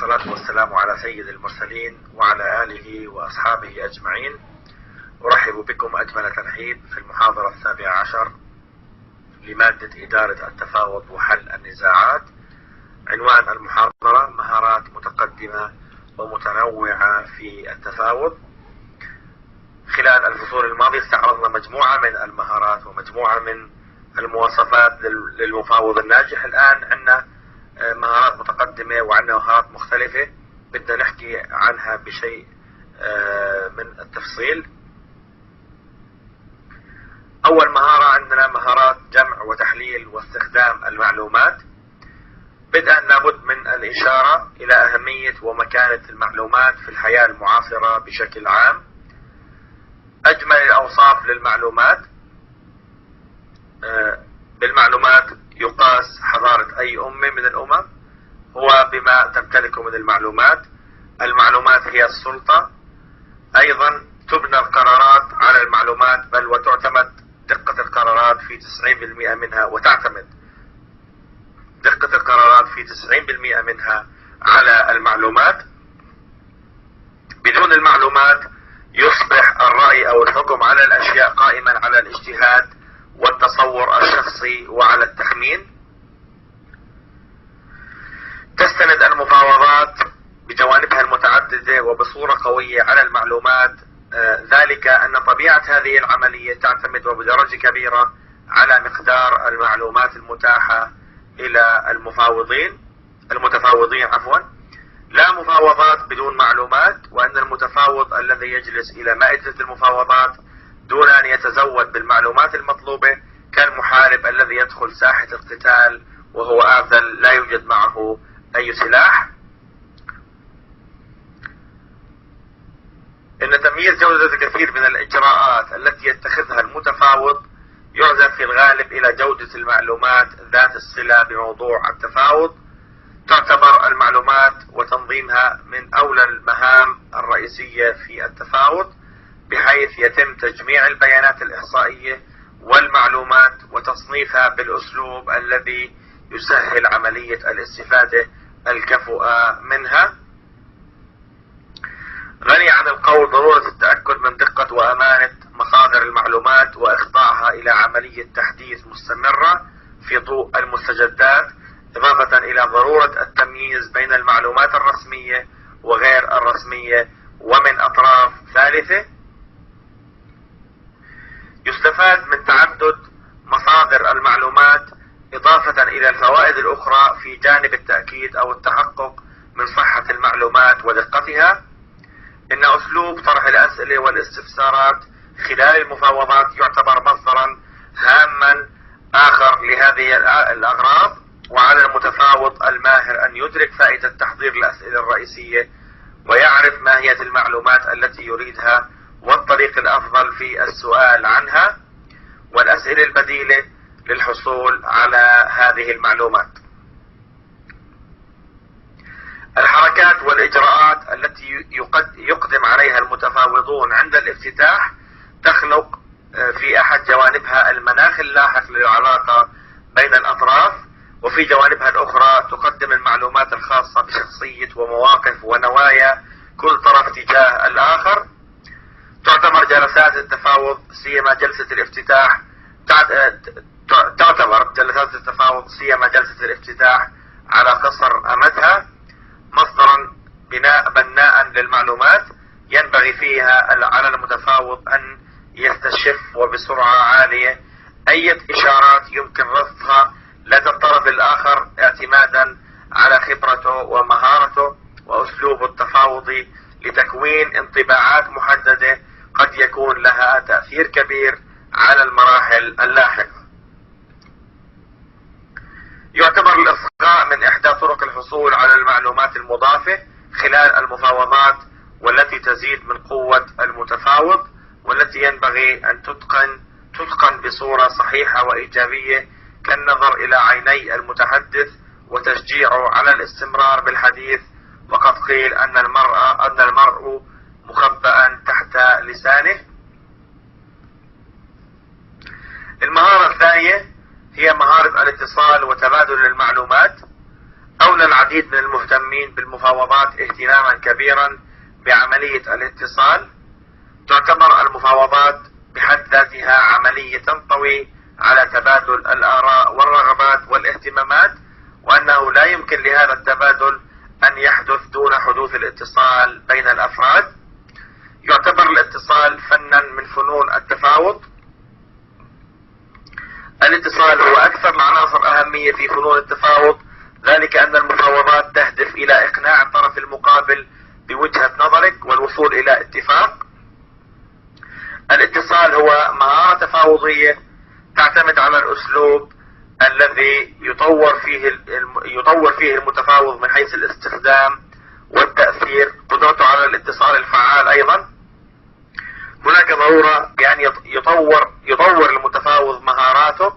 والصلاة والسلام على سيد المرسلين وعلى آله وأصحابه أجمعين. أرحب بكم أجمل ترحيب في المحاضرة 17 لمادة إدارة التفاوض وحل النزاعات. عنوان المحاضرة: مهارات متقدمة ومتنوعة في التفاوض. خلال الفصول الماضية استعرضنا مجموعة من المهارات ومجموعة من المواصفات للمفاوض الناجح. الآن عندنا مهارات متقدمة وعندنا مهارات مختلفة بدنا نحكي عنها بشيء من التفصيل. أول مهارة عندنا مهارات جمع وتحليل واستخدام المعلومات. بدءا لابد من الإشارة إلى أهمية ومكانة المعلومات في الحياة المعاصرة بشكل عام. أجمل الأوصاف للمعلومات: بالمعلومات يقاس حضارة أي أمة من الأمم، هو بما تمتلكه من المعلومات. المعلومات هي السلطة. أيضا تبنى القرارات على المعلومات، بل وتعتمد دقة القرارات في 90% منها، وتعتمد دقة القرارات في 90% منها على المعلومات. بدون المعلومات يصبح الرأي أو الحكم على الأشياء قائما على الاجتهاد والتصور الشخصي وعلى التخمين. تستند المفاوضات بجوانبها المتعددة وبصورة قوية على المعلومات، ذلك أن طبيعة هذه العملية تعتمد وبدرجة كبيرة على مقدار المعلومات المتاحة إلى المتفاوضين. لا مفاوضات بدون معلومات، وأن المتفاوض الذي يجلس إلى مائدة المفاوضات دون أن يتزود بالمعلومات المطلوبة كالمحارب الذي يدخل ساحة القتال وهو أعزل لا يوجد معه أي سلاح. إن تمييز جودة الكثير من الإجراءات التي يتخذها المتفاوض يعزف في الغالب إلى جودة المعلومات ذات الصلة بموضوع التفاوض. تعتبر المعلومات وتنظيمها من أولى المهام الرئيسية في التفاوض، بحيث يتم تجميع البيانات الإحصائية والمعلومات وتصنيفها بالأسلوب الذي يسهل عملية الاستفادة الكفؤة منها. غني عن القول ضرورة التأكد من دقة وأمانة مصادر المعلومات وإخضاعها إلى عملية تحديث مستمرة في ضوء المستجدات، إضافة إلى ضرورة التمييز بين المعلومات الرسمية وغير الرسمية ومن أطراف ثالثة. يستفاد من تعدد مصادر المعلومات إضافة إلى الفوائد الأخرى في جانب التأكيد أو التحقق من صحة المعلومات ودقتها. إن أسلوب طرح الأسئلة والاستفسارات خلال المفاوضات يعتبر مصدرا هاما آخر لهذه الأغراض، وعلى المتفاوض الماهر أن يدرك فائدة تحضير الأسئلة الرئيسية ويعرف ماهية المعلومات التي يريدها والطريق الأفضل في السؤال عنها والأسئلة البديلة للحصول على هذه المعلومات. الحركات والإجراءات التي يقدم عليها المتفاوضون عند الافتتاح تخلق في أحد جوانبها المناخ اللاحق للعلاقة بين الأطراف، وفي جوانبها الأخرى تقدم المعلومات الخاصة بشخصية ومواقف ونوايا كل طرف تجاه الآخر. تعتبر جلسات التفاوض سيما جلسة الافتتاح على قصر أمدها مصدرا بناء للمعلومات. ينبغي فيها على المتفاوض أن يستشف وبسرعة عالية أي إشارات يمكن رصدها لدى الطرف الآخر اعتمادا على خبرته ومهارته وأسلوبه التفاوضي لتكوين انطباعات محددة قد يكون لها تأثير كبير على المراحل اللاحقة. يعتبر الإصغاء من إحدى طرق الحصول على المعلومات المضافة خلال المفاوضات، والتي تزيد من قوة المتفاوض، والتي ينبغي أن تتقن بصورة صحيحة وإيجابية، كالنظر إلى عيني المتحدث وتشجيعه على الاستمرار بالحديث. وقد قيل أن المرء مخبأ تحت لسانه. المهارة الثانية هي مهارة الاتصال وتبادل المعلومات. أولى العديد من المهتمين بالمفاوضات اهتماما كبيرا بعملية الاتصال. تعتبر المفاوضات بحد ذاتها عملية تنطوي على تبادل الآراء والرغبات والاهتمامات، وأنه لا يمكن لهذا التبادل أن يحدث دون حدوث الاتصال بين الأفراد. يعتبر الاتصال فنا من فنون التفاوض. الاتصال هو أكثر العناصر أهمية في فنون التفاوض، ذلك أن المفاوضات تهدف إلى إقناع الطرف المقابل بوجهة نظرك والوصول إلى اتفاق. الاتصال هو مهارة تفاوضية تعتمد على الأسلوب الذي يطور فيه المتفاوض من حيث الاستخدام والتأثير، قدرته على الاتصال الفعال. أيضا هناك ضرورة بأن يطور المتفاوض مهاراته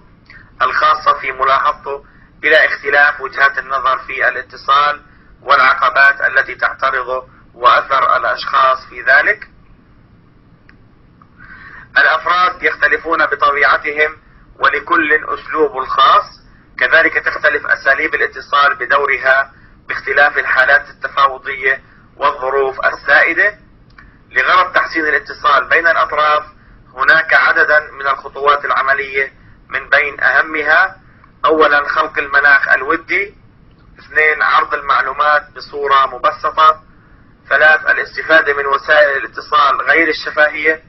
الخاصة في ملاحظته إلى اختلاف وجهات النظر في الاتصال والعقبات التي تعترضه وأثر الأشخاص في ذلك. الأفراد يختلفون بطبيعتهم ولكل أسلوب الخاص، كذلك تختلف أساليب الاتصال بدورها باختلاف الحالات التفاوضية والظروف السائدة. لغرض تحسين الاتصال بين الأطراف هناك عددا من الخطوات العملية، من بين أهمها: أولا خلق المناخ الودي، 2 عرض المعلومات بصورة مبسطة، 3 الاستفادة من وسائل الاتصال غير الشفهية،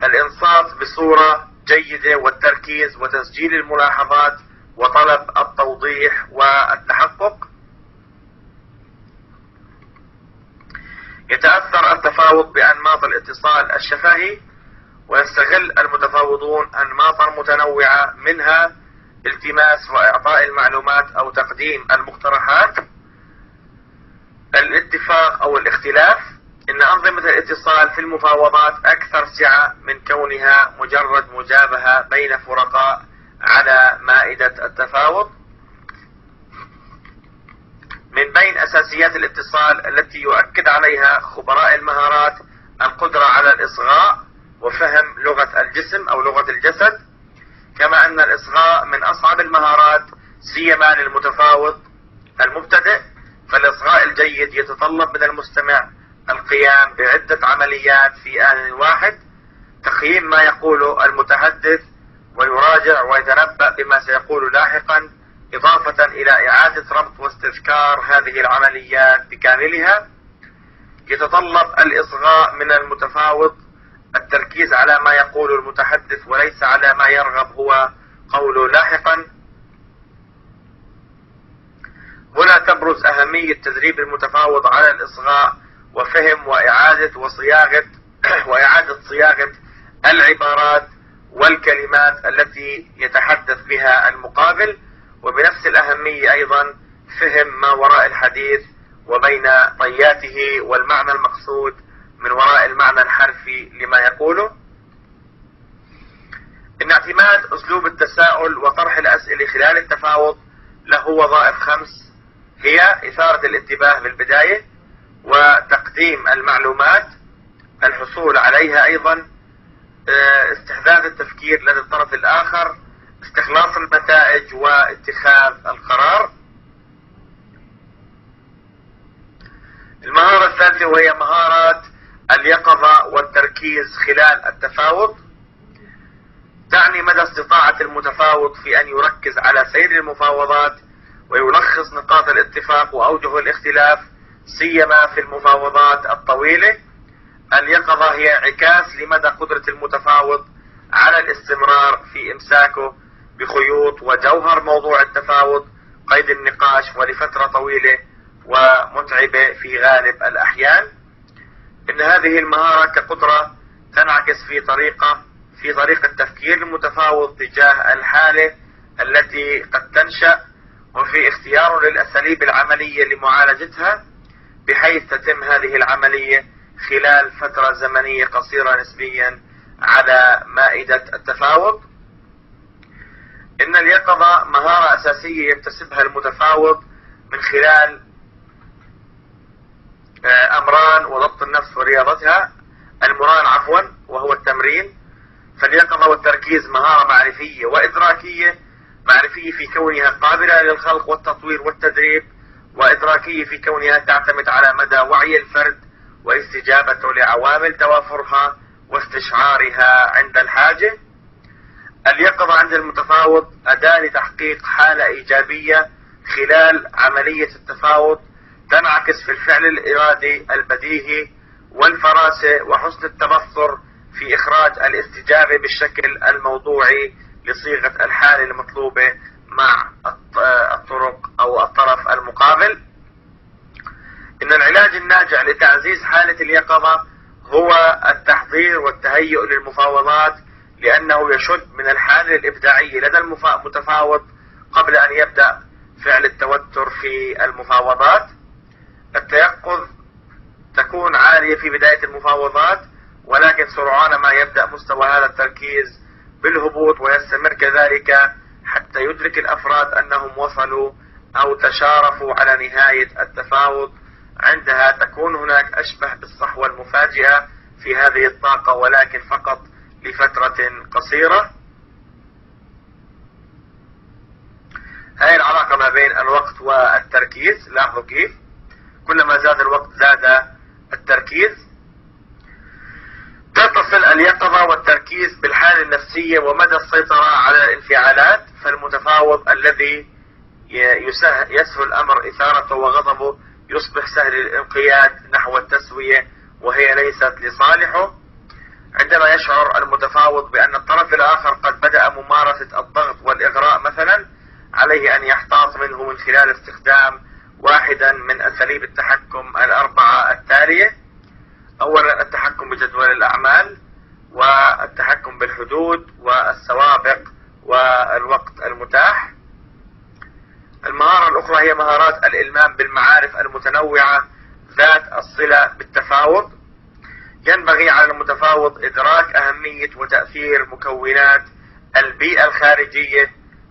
الإنصات بصورة جيدة والتركيز وتسجيل الملاحظات وطلب التوضيح والتحقق. يتأثر التفاوض بأنماط الاتصال الشفهي، ويستغل المتفاوضون أنماطا متنوعة، منها التماس وإعطاء المعلومات أو تقديم المقترحات، الاتفاق أو الاختلاف. إن أنظمة الاتصال في المفاوضات أكثر سعة من كونها مجرد مجابهة بين فرقاء على مائدة التفاوض. من بين أساسيات الاتصال التي يؤكد عليها خبراء المهارات القدرة على الإصغاء وفهم لغة الجسم أو لغة الجسد، كما أن الإصغاء من أصعب المهارات سيما للمتفاوض المبتدئ. فالإصغاء الجيد يتطلب من المستمع القيام بعدة عمليات في آن واحد: تقييم ما يقوله المتحدث، ويراجع ويتنبأ بما سيقول لاحقا، إضافة إلى إعادة ربط واستذكار هذه العمليات بكاملها. يتطلب الإصغاء من المتفاوض التركيز على ما يقول المتحدث وليس على ما يرغب هو قوله لاحقا. هنا تبرز أهمية تدريب المتفاوض على الإصغاء وفهم وإعادة صياغة العبارات والكلمات التي يتحدث بها المقابل، وبنفس الأهمية أيضا فهم ما وراء الحديث وبين طياته والمعنى المقصود من وراء المعنى الحرفي لما يقوله. إن اعتماد أسلوب التساؤل وطرح الأسئلة خلال التفاوض له وظائف 5، هي إثارة الانتباه بالبداية، وتقديم المعلومات، الحصول عليها أيضا، استحداث التفكير لدى الطرف الآخر، استخلاص النتائج واتخاذ القرار. المهارة الثالثة وهي مهارات اليقظة والتركيز خلال التفاوض. تعني مدى استطاعة المتفاوض في أن يركز على سير المفاوضات ويلخص نقاط الاتفاق وأوجه الاختلاف، سيما في المفاوضات الطويلة. اليقظة هي انعكاس لمدى قدرة المتفاوض على الاستمرار في إمساكه بخيوط وجوهر موضوع التفاوض قيد النقاش ولفترة طويلة ومتعبة في غالب الأحيان. إن هذه المهارة كقدرة تنعكس في طريقة تفكير المتفاوض تجاه الحالة التي قد تنشأ، وفي اختياره للأساليب العملية لمعالجتها، بحيث تتم هذه العملية خلال فترة زمنية قصيرة نسبيا على مائدة التفاوض. إن اليقظة مهارة أساسية يكتسبها المتفاوض من خلال أمران وضبط النفس ورياضتها. المران وهو التمرين. فاليقظة والتركيز مهارة معرفية وإدراكية. معرفية في كونها قابلة للخلق والتطوير والتدريب، وإدراكي في كونها تعتمد على مدى وعي الفرد واستجابته لعوامل توافرها واستشعارها عند الحاجة. اليقظة عند المتفاوض أداة لتحقيق حالة إيجابية خلال عملية التفاوض تنعكس في الفعل الإرادي البديهي والفراسة وحسن التبصر في إخراج الاستجابة بالشكل الموضوعي لصيغة الحالة المطلوبة مع الطرق أو الطرف المقابل. إن العلاج الناجع لتعزيز حالة اليقظة هو التحضير والتهيؤ للمفاوضات، لأنه يشد من الحالة الإبداعية لدى المتفاوض قبل أن يبدأ فعل التوتر في المفاوضات. التيقظ تكون عالية في بداية المفاوضات، ولكن سرعان ما يبدأ مستوى هذا التركيز بالهبوط ويستمر كذلك حتى يدرك الأفراد أنهم وصلوا أو تشارفوا على نهاية التفاوض. عندها تكون هناك أشبه بالصحوة المفاجئة في هذه الطاقة، ولكن فقط لفترة قصيرة. هاي العلاقة ما بين الوقت والتركيز، لاحظوا كيف كلما زاد الوقت زاد التركيز. تتصل اليقظة والتركيز بالحالة النفسية ومدى السيطرة على الانفعالات، فالمتفاوض الذي يسهل أمر إثارته وغضبه يصبح سهل الانقياد نحو التسوية وهي ليست لصالحه. عندما يشعر المتفاوض بأن الطرف الآخر قد بدأ ممارسة الضغط والإغراء مثلا، عليه أن يحتاط منه من خلال استخدام واحدا من أساليب التحكم الأربعة التالية. أولا التحكم بجدول الأعمال، والتحكم بالحدود، والسوابق، والوقت المتاح. المهارة الأخرى هي مهارات الإلمام بالمعارف المتنوعة ذات الصلة بالتفاوض. ينبغي على المتفاوض إدراك أهمية وتأثير مكونات البيئة الخارجية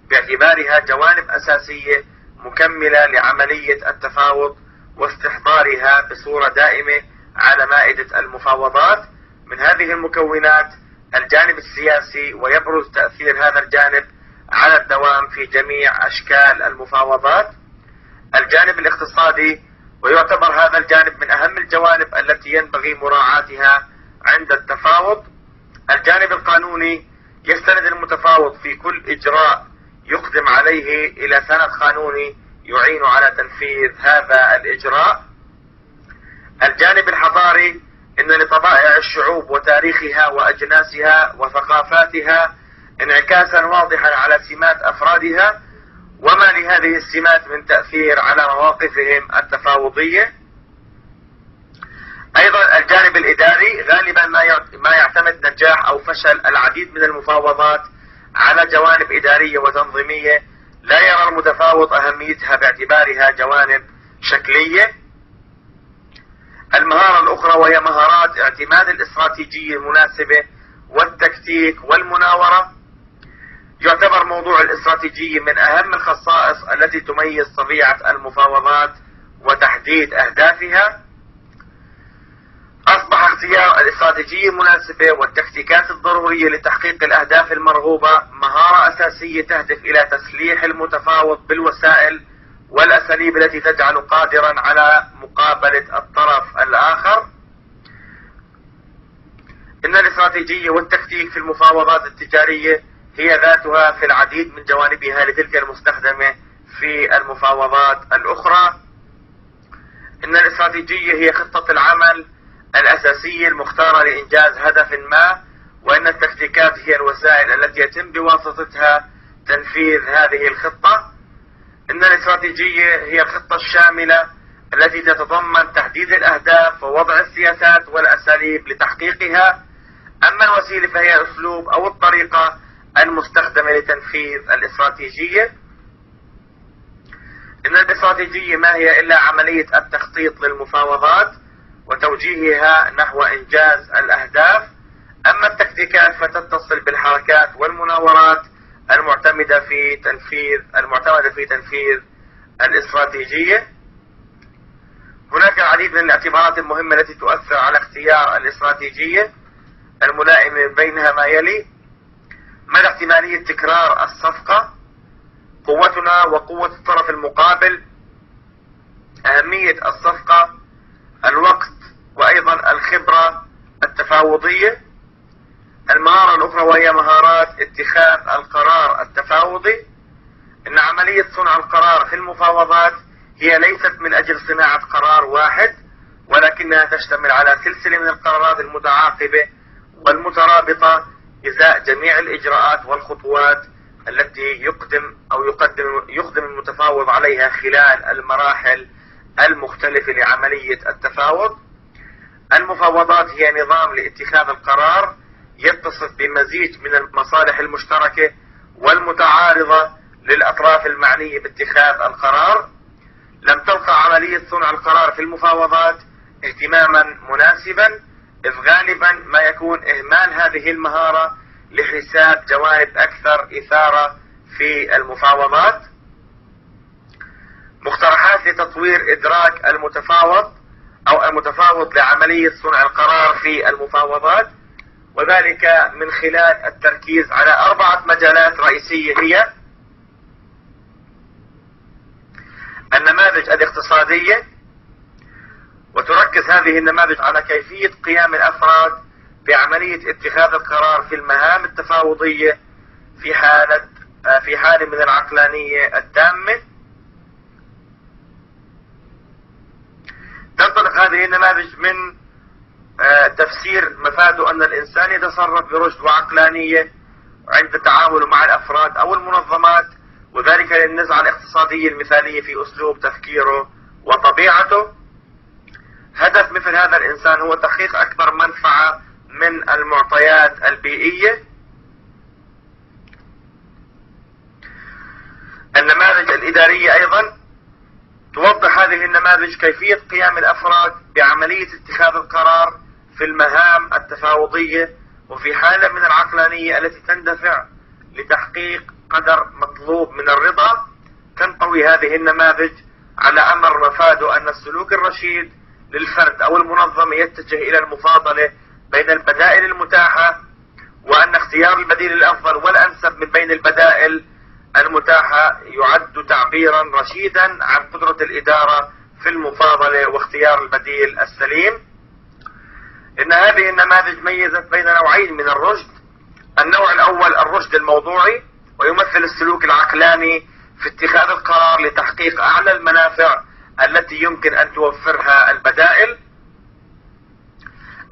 باعتبارها جوانب أساسية مكملة لعملية التفاوض، واستحضارها بصورة دائمة على مائدة المفاوضات. من هذه المكونات الجانب السياسي، ويبرز تأثير هذا الجانب على الدوام في جميع أشكال المفاوضات. الجانب الاقتصادي، ويعتبر هذا الجانب من أهم الجوانب التي ينبغي مراعاتها عند التفاوض. الجانب القانوني، يستند المتفاوض في كل إجراء يقدم عليه إلى سند قانوني يعين على تنفيذ هذا الإجراء. الجانب الحضاري، إن لطبائع الشعوب وتاريخها وأجناسها وثقافاتها انعكاسا واضحا على سمات أفرادها، وما لهذه السمات من تأثير على مواقفهم التفاوضية. أيضا الجانب الإداري، غالبا ما يعتمد نجاح أو فشل العديد من المفاوضات على جوانب إدارية وتنظيمية لا يرى المتفاوض أهميتها باعتبارها جوانب شكلية. المهارة الأخرى وهي مهارات اعتماد الاستراتيجية المناسبة والتكتيك والمناورة. يعتبر موضوع الاستراتيجية من أهم الخصائص التي تميز طبيعة المفاوضات وتحديد أهدافها. أصبح اختيار الاستراتيجية المناسبة والتكتيكات الضرورية لتحقيق الأهداف المرغوبة مهارة أساسية تهدف إلى تسليح المتفاوض بالوسائل والأساليب التي تجعله قادرا على مقابلة الطرف الآخر. إن الاستراتيجية والتكتيك في المفاوضات التجارية هي ذاتها في العديد من جوانبها لتلك المستخدمة في المفاوضات الأخرى. إن الاستراتيجية هي خطة العمل الأساسية المختارة لإنجاز هدف ما، وإن التكتيكات هي الوسائل التي يتم بواسطتها تنفيذ هذه الخطة. إن الاستراتيجية هي الخطة الشاملة التي تتضمن تحديد الأهداف ووضع السياسات والأساليب لتحقيقها. أما الوسيلة فهي الأسلوب أو الطريقة المستخدمة لتنفيذ الاستراتيجية. إن الاستراتيجية ما هي إلا عملية التخطيط للمفاوضات وتوجيهها نحو إنجاز الأهداف. أما التكتيكات فتتصل بالحركات والمناورات المعتمدة في تنفيذ الاستراتيجية. هناك العديد من الاعتبارات المهمة التي تؤثر على اختيار الاستراتيجية الملائمة، بينها ما يلي: مدى احتمالية تكرار الصفقة، قوتنا وقوة الطرف المقابل، أهمية الصفقة، الوقت، وأيضا الخبرة التفاوضية. المهارة الأخرى وهي مهارات اتخاذ القرار التفاوضي. إن عملية صنع القرار في المفاوضات هي ليست من أجل صناعة قرار واحد، ولكنها تشتمل على سلسلة من القرارات المتعاقبة والمترابطة إزاء جميع الإجراءات والخطوات التي يقدم المتفاوض عليها خلال المراحل المختلفة لعملية التفاوض. المفاوضات هي نظام لاتخاذ القرار يتصف بمزيج من المصالح المشتركة والمتعارضة للأطراف المعنية باتخاذ القرار. لم تلقى عملية صنع القرار في المفاوضات اهتماما مناسبا، إذ غالبا ما يكون إهمال هذه المهارة لحساب جوانب أكثر إثارة في المفاوضات. مقترحات لتطوير إدراك المتفاوض أو المتفاوض لعملية صنع القرار في المفاوضات، وذلك من خلال التركيز على 4 مجالات رئيسية هي: النماذج الاقتصادية، وتركز هذه النماذج على كيفية قيام الأفراد بعملية اتخاذ القرار في المهام التفاوضية في حالة من العقلانية التامة. تنطلق هذه النماذج من تفسير مفاده أن الإنسان يتصرف برشد وعقلانية عند تعامله مع الأفراد أو المنظمات، وذلك للنزعة الاقتصادية المثالية في أسلوب تفكيره وطبيعته. هدف مثل هذا الإنسان هو تحقيق أكبر منفعة من المعطيات البيئية. النماذج الإدارية أيضا توضح هذه النماذج كيفية قيام الأفراد بعملية اتخاذ القرار في المهام التفاوضية وفي حالة من العقلانية التي تندفع لتحقيق قدر مطلوب من الرضا. تنطوي هذه النماذج على أمر مفاده أن السلوك الرشيد للفرد أو المنظمة يتجه إلى المفاضلة بين البدائل المتاحة، وأن اختيار البديل الأفضل والأنسب من بين البدائل المتاحة يعد تعبيرا رشيدا عن قدرة الإدارة في المفاضلة واختيار البديل السليم. إن هذه النماذج ميزت بين نوعين من الرشد. النوع الأول الرشد الموضوعي، ويمثل السلوك العقلاني في اتخاذ القرار لتحقيق أعلى المنافع التي يمكن أن توفرها البدائل.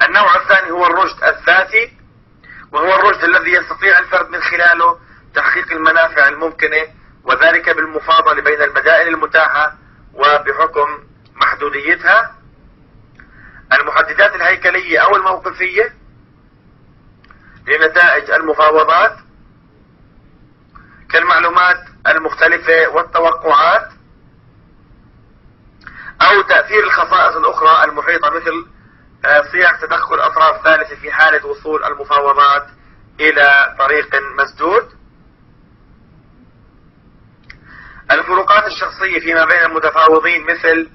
النوع الثاني هو الرشد الذاتي، وهو الرشد الذي يستطيع الفرد من خلاله تحقيق المنافع الممكنة، وذلك بالمفاضلة بين البدائل المتاحة وبحكم محدوديتها. المحددات الهيكلية أو الموقفية لنتائج المفاوضات كالمعلومات المختلفة والتوقعات، أو تأثير الخصائص الأخرى المحيطة مثل صيغ تدخل أطراف ثالثة في حالة وصول المفاوضات إلى طريق مسدود. الفروقات الشخصية فيما بين المتفاوضين مثل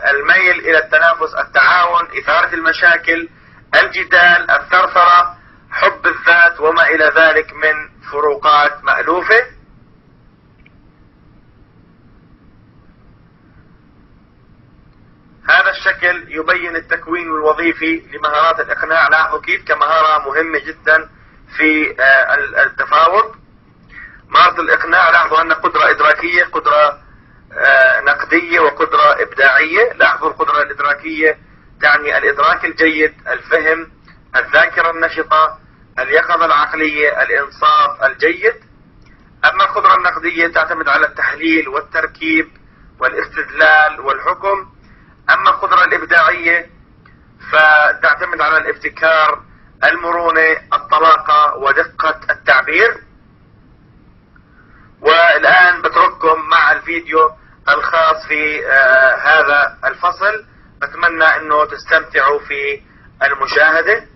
الميل إلى التنافس، التعاون، إثارة المشاكل، الجدال، الثرثرة، حب الذات وما إلى ذلك من فروقات مألوفة. هذا الشكل يبين التكوين الوظيفي لمهارات الإقناع. لاحظوا كيف كمهارة مهمة جدا في التفاوض. مهارة الإقناع، لاحظوا أن قدرة إدراكية، قدرة نقدية، وقدرة إبداعية. لاحظوا القدرة الإدراكية تعني الإدراك الجيد، الفهم، الذاكرة النشطة، اليقظة العقلية، الإنصاف الجيد. أما القدرة النقدية تعتمد على التحليل والتركيب والاستدلال والحكم. أما القدرة الإبداعية فتعتمد على الابتكار، المرونة، الطلاقة ودقة التعبير. والآن بترككم مع الفيديو الخاص في هذا الفصل. أتمنى أنه تستمتعوا في المشاهدة.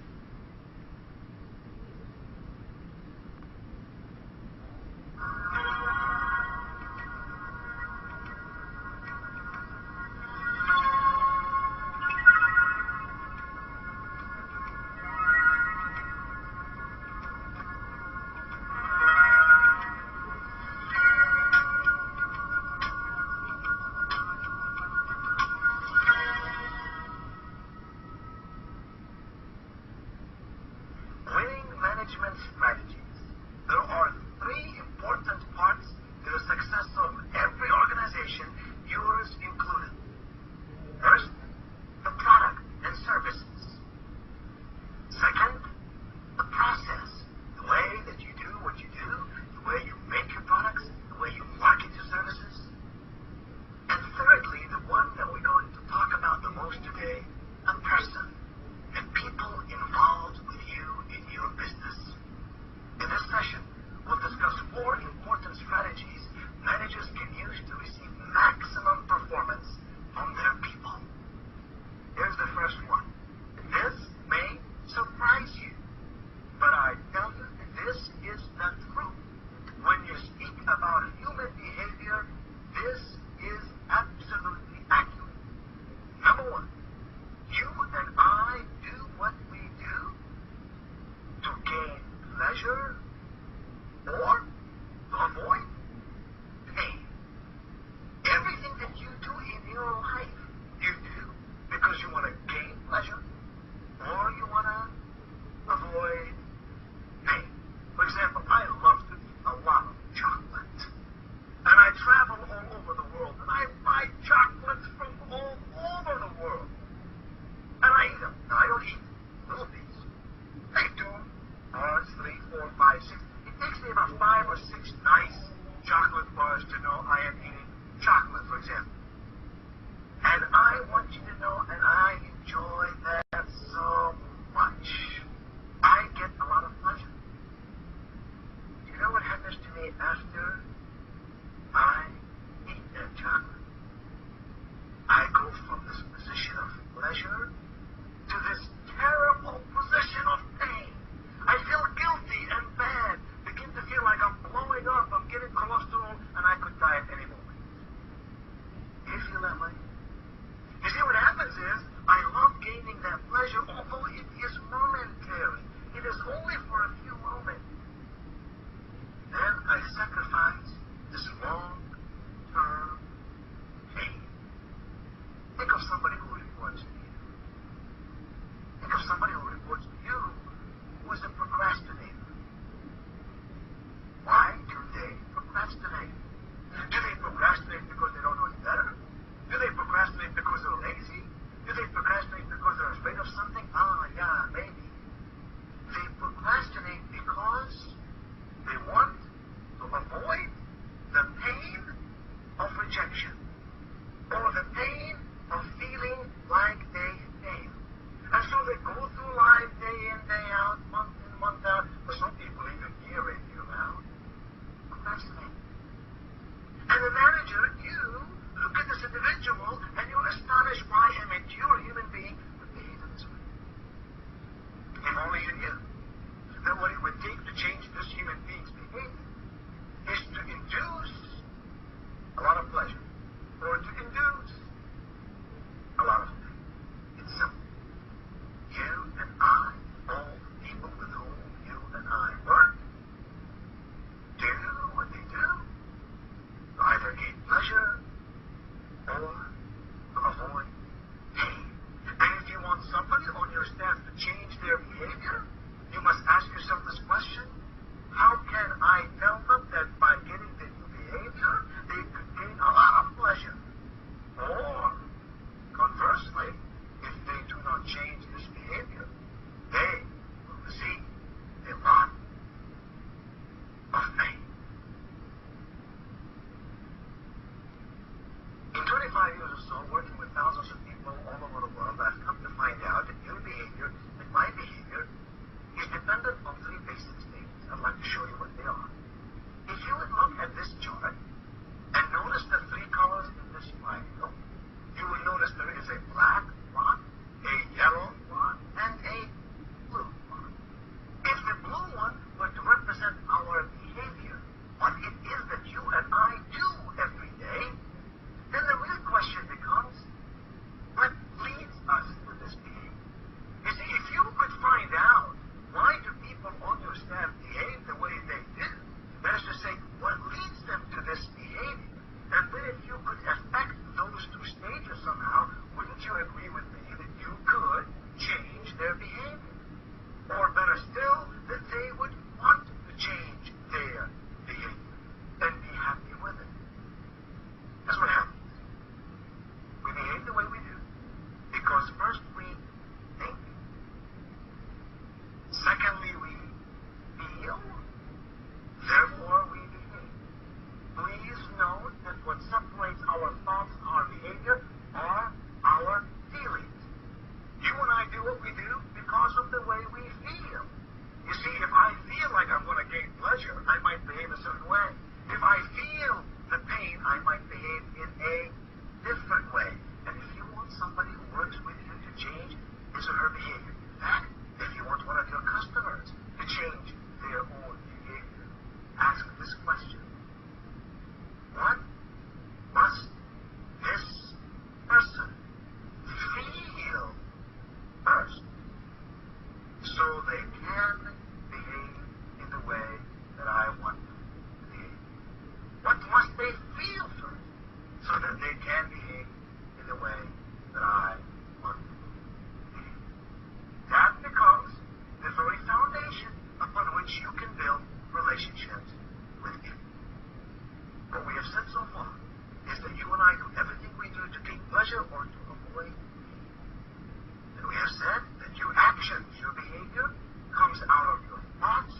way you feel. And we have said that your actions, your behavior, comes out of your thoughts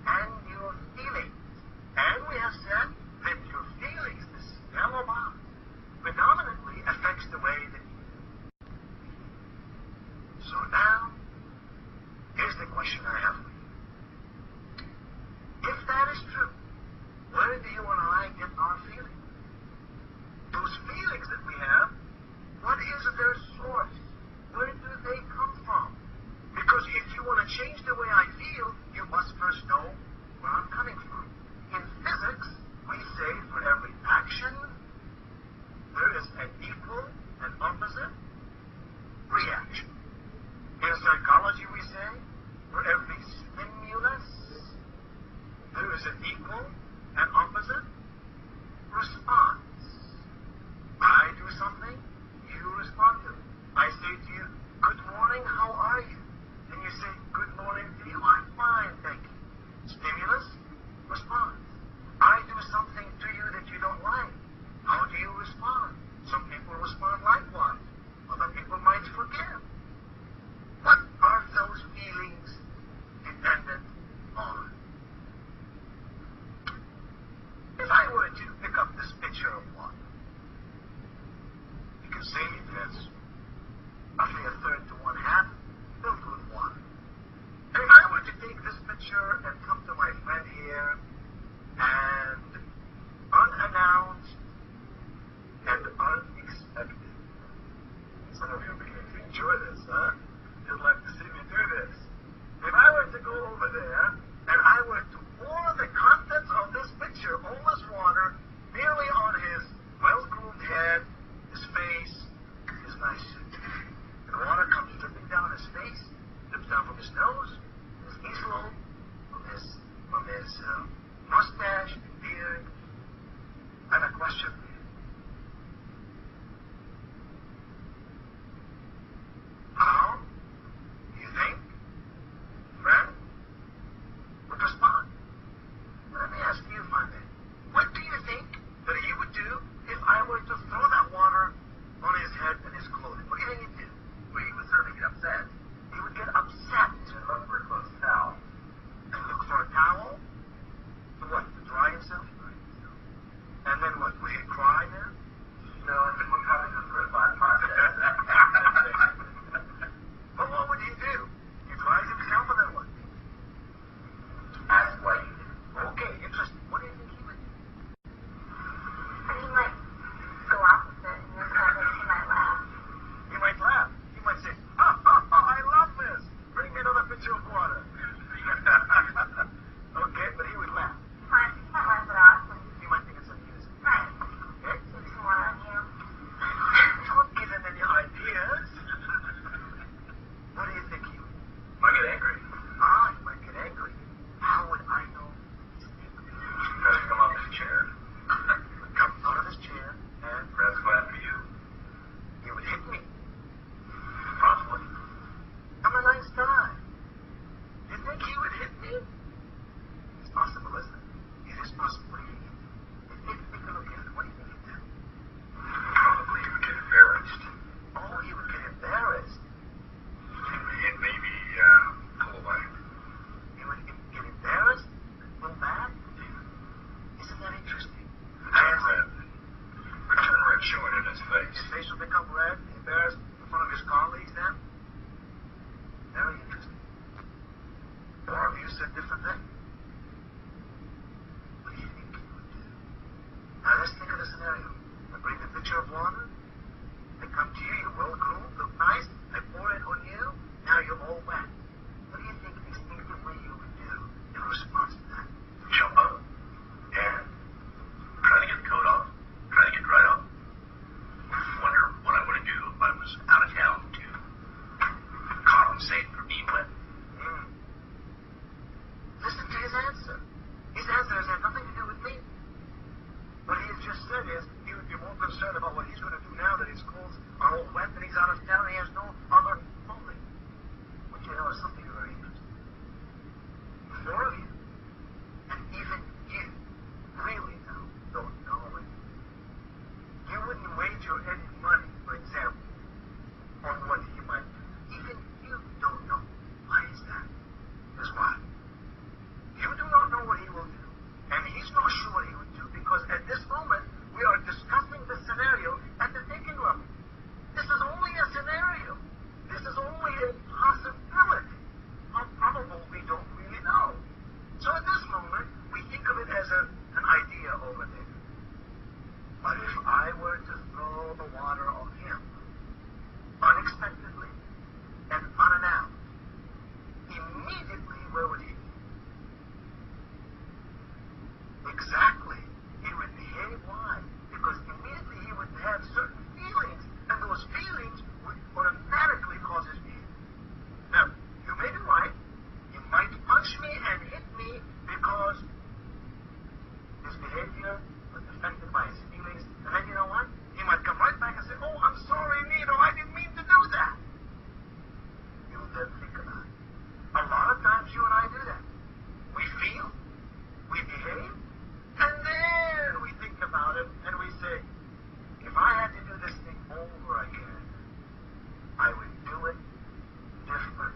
and your feelings. And we have said that your feelings, this yellow box, predominantly affects the way that you feel. So now, here's the question I have for you. If that is true, where do you and I get our feelings? Those feelings that we have, what is their source? Where do they come from? Because if you want to change the way I feel, you must first know where I'm coming from. In physics, we say for every action, there is an equal and opposite reaction. In psychology, we say for every stimulus, there is an equal and opposite response. I do something, you respond to it. I say to you, good morning, how are you? And you say, good morning to you, I'm fine, thank you. Stimulus, response. I do something to you that you don't like. How do you respond? Some people respond likewise. Other people might forgive. What are those feelings dependent on? If I were to pick up this pitcher of water, you can see it has roughly a third to one half filled with water. And if I were to take this pitcher and come to my friend here and unannounced and unexpected, some of you are beginning to enjoy this, huh? You'd like to see me do this. If I were to go over there and I were to pour the contents of this pitcher, all this water, merely on his well-groomed head, his face, his nice suit. And the water comes dripping down his face, drips down from his nose, his easel, from his mustache, beard. I have a question for you. I would do it different.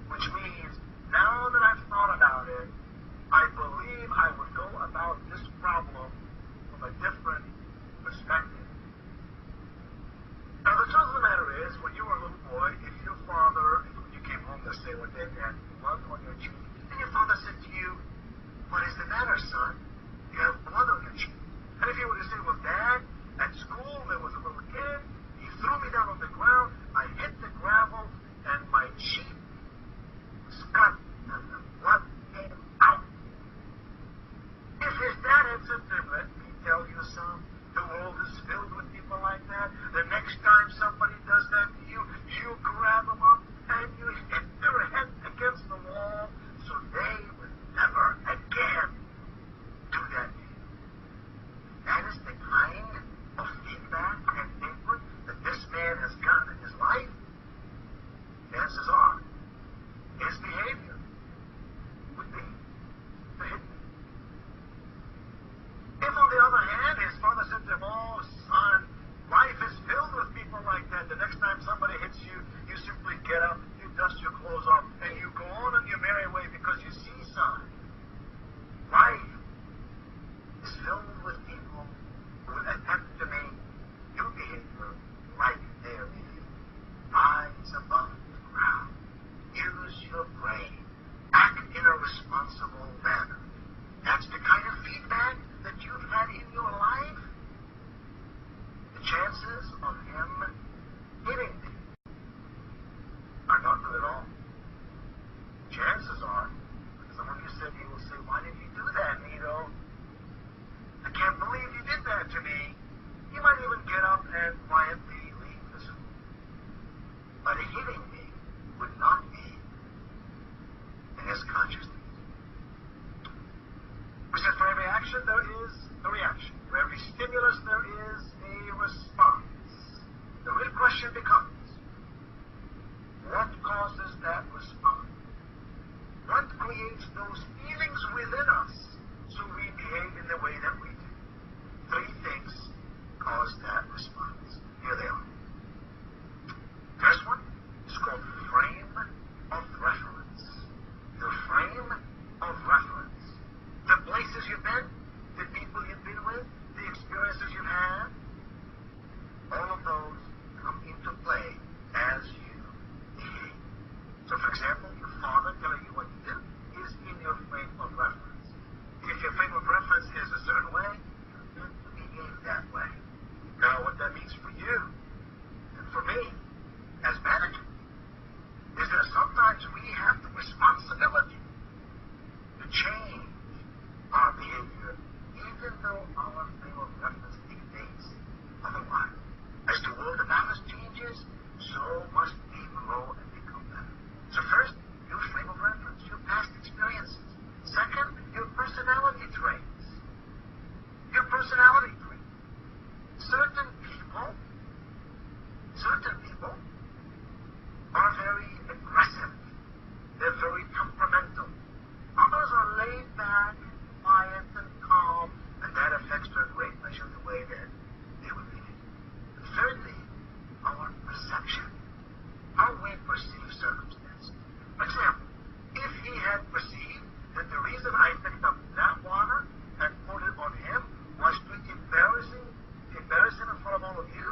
Which means, now that I've thought about it, I believe I would go about this problem from a different perspective. Now, the truth of the matter is, when you were a little boy, if your father, when you came home, let's say one day, and had blood on your cheek, and your father said to you, "What is the matter, son? You have blood on your cheek." And if you were to say, "Well, Dad, at school there was a little kid, he threw me down on the ground, I hit the gravel, and my cheek was cut, and the blood came out." If his dad had said to him, "Let me tell you, son, the world is filled with people like that. The next time somebody does that to you, you grab them up and you hit their head against the wall so they will never again do that to you." That is the kind of feedback and input that this man has gotten in his life. Chances are his behavior would be prohibited. If, on the other hand, his father said to him, "Oh, son, life is filled with people like that. The next time somebody hits you, you simply get up, you dust your clothes off, and you go on your merry way because you see, son, life is filled with people who will attempt to make your behavior like their behavior. Rise above the crowd. Use your brain. Act in a responsible manner." That's the kind of feedback that you've had in your life. The chances of him hitting me are not good at all. Chances are, some of you said, you will say, "Why did you do that, Nito? I can't believe you did that to me." You might even get up and quietly leave the school. But hitting me would not be in his consciousness. We said for every action there is a reaction. For every stimulus there is a response. The real question becomes, what causes that response? What creates those feelings within us so we behave in the way that we do? Three things cause that response. Here they are. First one is called frame of reference. Your frame of reference. The places you've been, the people you've been with, the experiences you've had, all of those come into play as you behave. So, for example, your father telling you what to do is in your frame of reference. If your frame of reference is a certain way, you're meant to behave that way. Now, what that means for you and for me as managers is that sometimes we have the responsibility to change our behavior, even though our frame of reference dictates otherwise. As the world about us changes, so must we grow and become better. So first, your frame of reference, your past experiences. Second, your personality traits. Your personality traits. Certain people are very aggressive. They're very temperamental. Others are laid back, quiet and calm, and that affects to a great measure the way that they would behave. And thirdly, our perception, how we perceive circumstances. For example, if he had perceived that the reason I picked up that water and poured it on him was to embarrass him in front of all of you,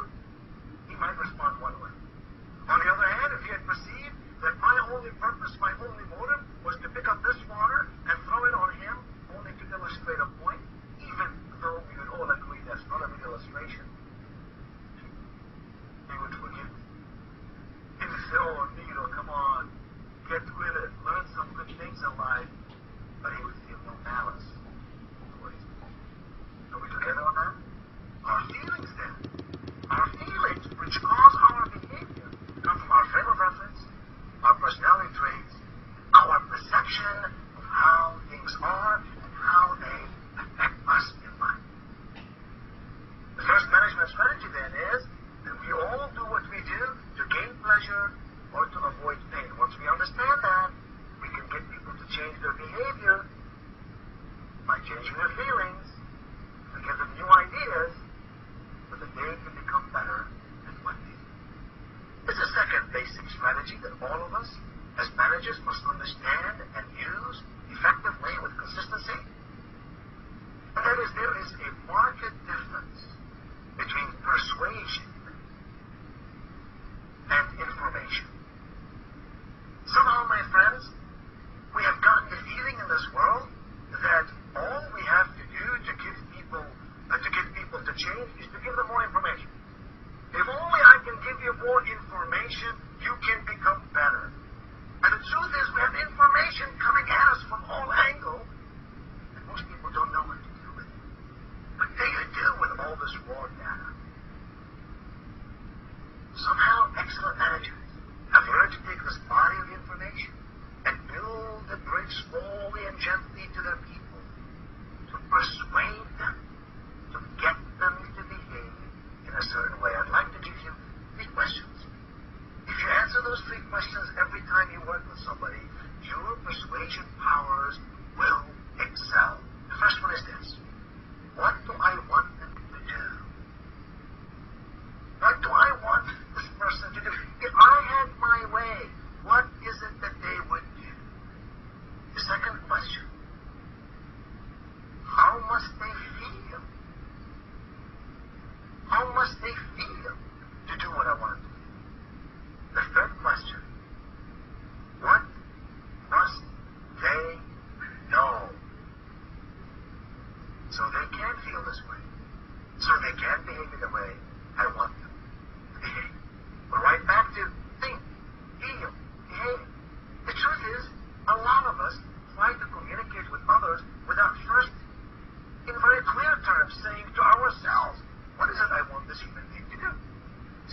he might respond one way. On the other hand, if he had perceived that my only purpose, my only motive was to pick up this water and throw it on him only to illustrate a point, even though we would all agree that's not a good illustration, he would forgive me. He would say, "Oh, Nito, come on, get with it, learn some good things in life." But he would feel no malice towards me. Are we together on that? Our feelings then, our feelings which cause our behavior, come from our frame of reference, our personality traits, our perception of how things are and how they affect us in life. The first management strategy then is that we all do what we do to gain pleasure or basic strategy that all of us, as managers, must understand and use effectively with consistency. And that is, there is a marked difference between persuasion and information. Somehow, my friends, we have gotten the feeling in this world that all we have to do to get people to change is to give them more information. If only I can give you more information, you can become better. And the truth is, we have information coming at us from all angles, and most people don't know what to do with it. What do you do with all this raw data? Somehow, excellent managers have learned to take this body of information and build a bridge slowly and gently to their people, to persuade them, to get them to behave in a certain way. I'd like to give you 3 questions. If you answer those 3 questions every time you work with somebody, your persuasion powers will excel. The first one is this: what do I want them to do? What do I want this person to do? If I had my way, what is it that they would do? The second question: how must they feel? How must they feel to do what I want them to do? The third question: what must they know so they can feel this way, so they can behave in the way I want them to behave? We're right back to think, feel, behave. The truth is, a lot of us try to communicate with others without first, in very clear terms, saying to ourselves, what is it I want this human being to do?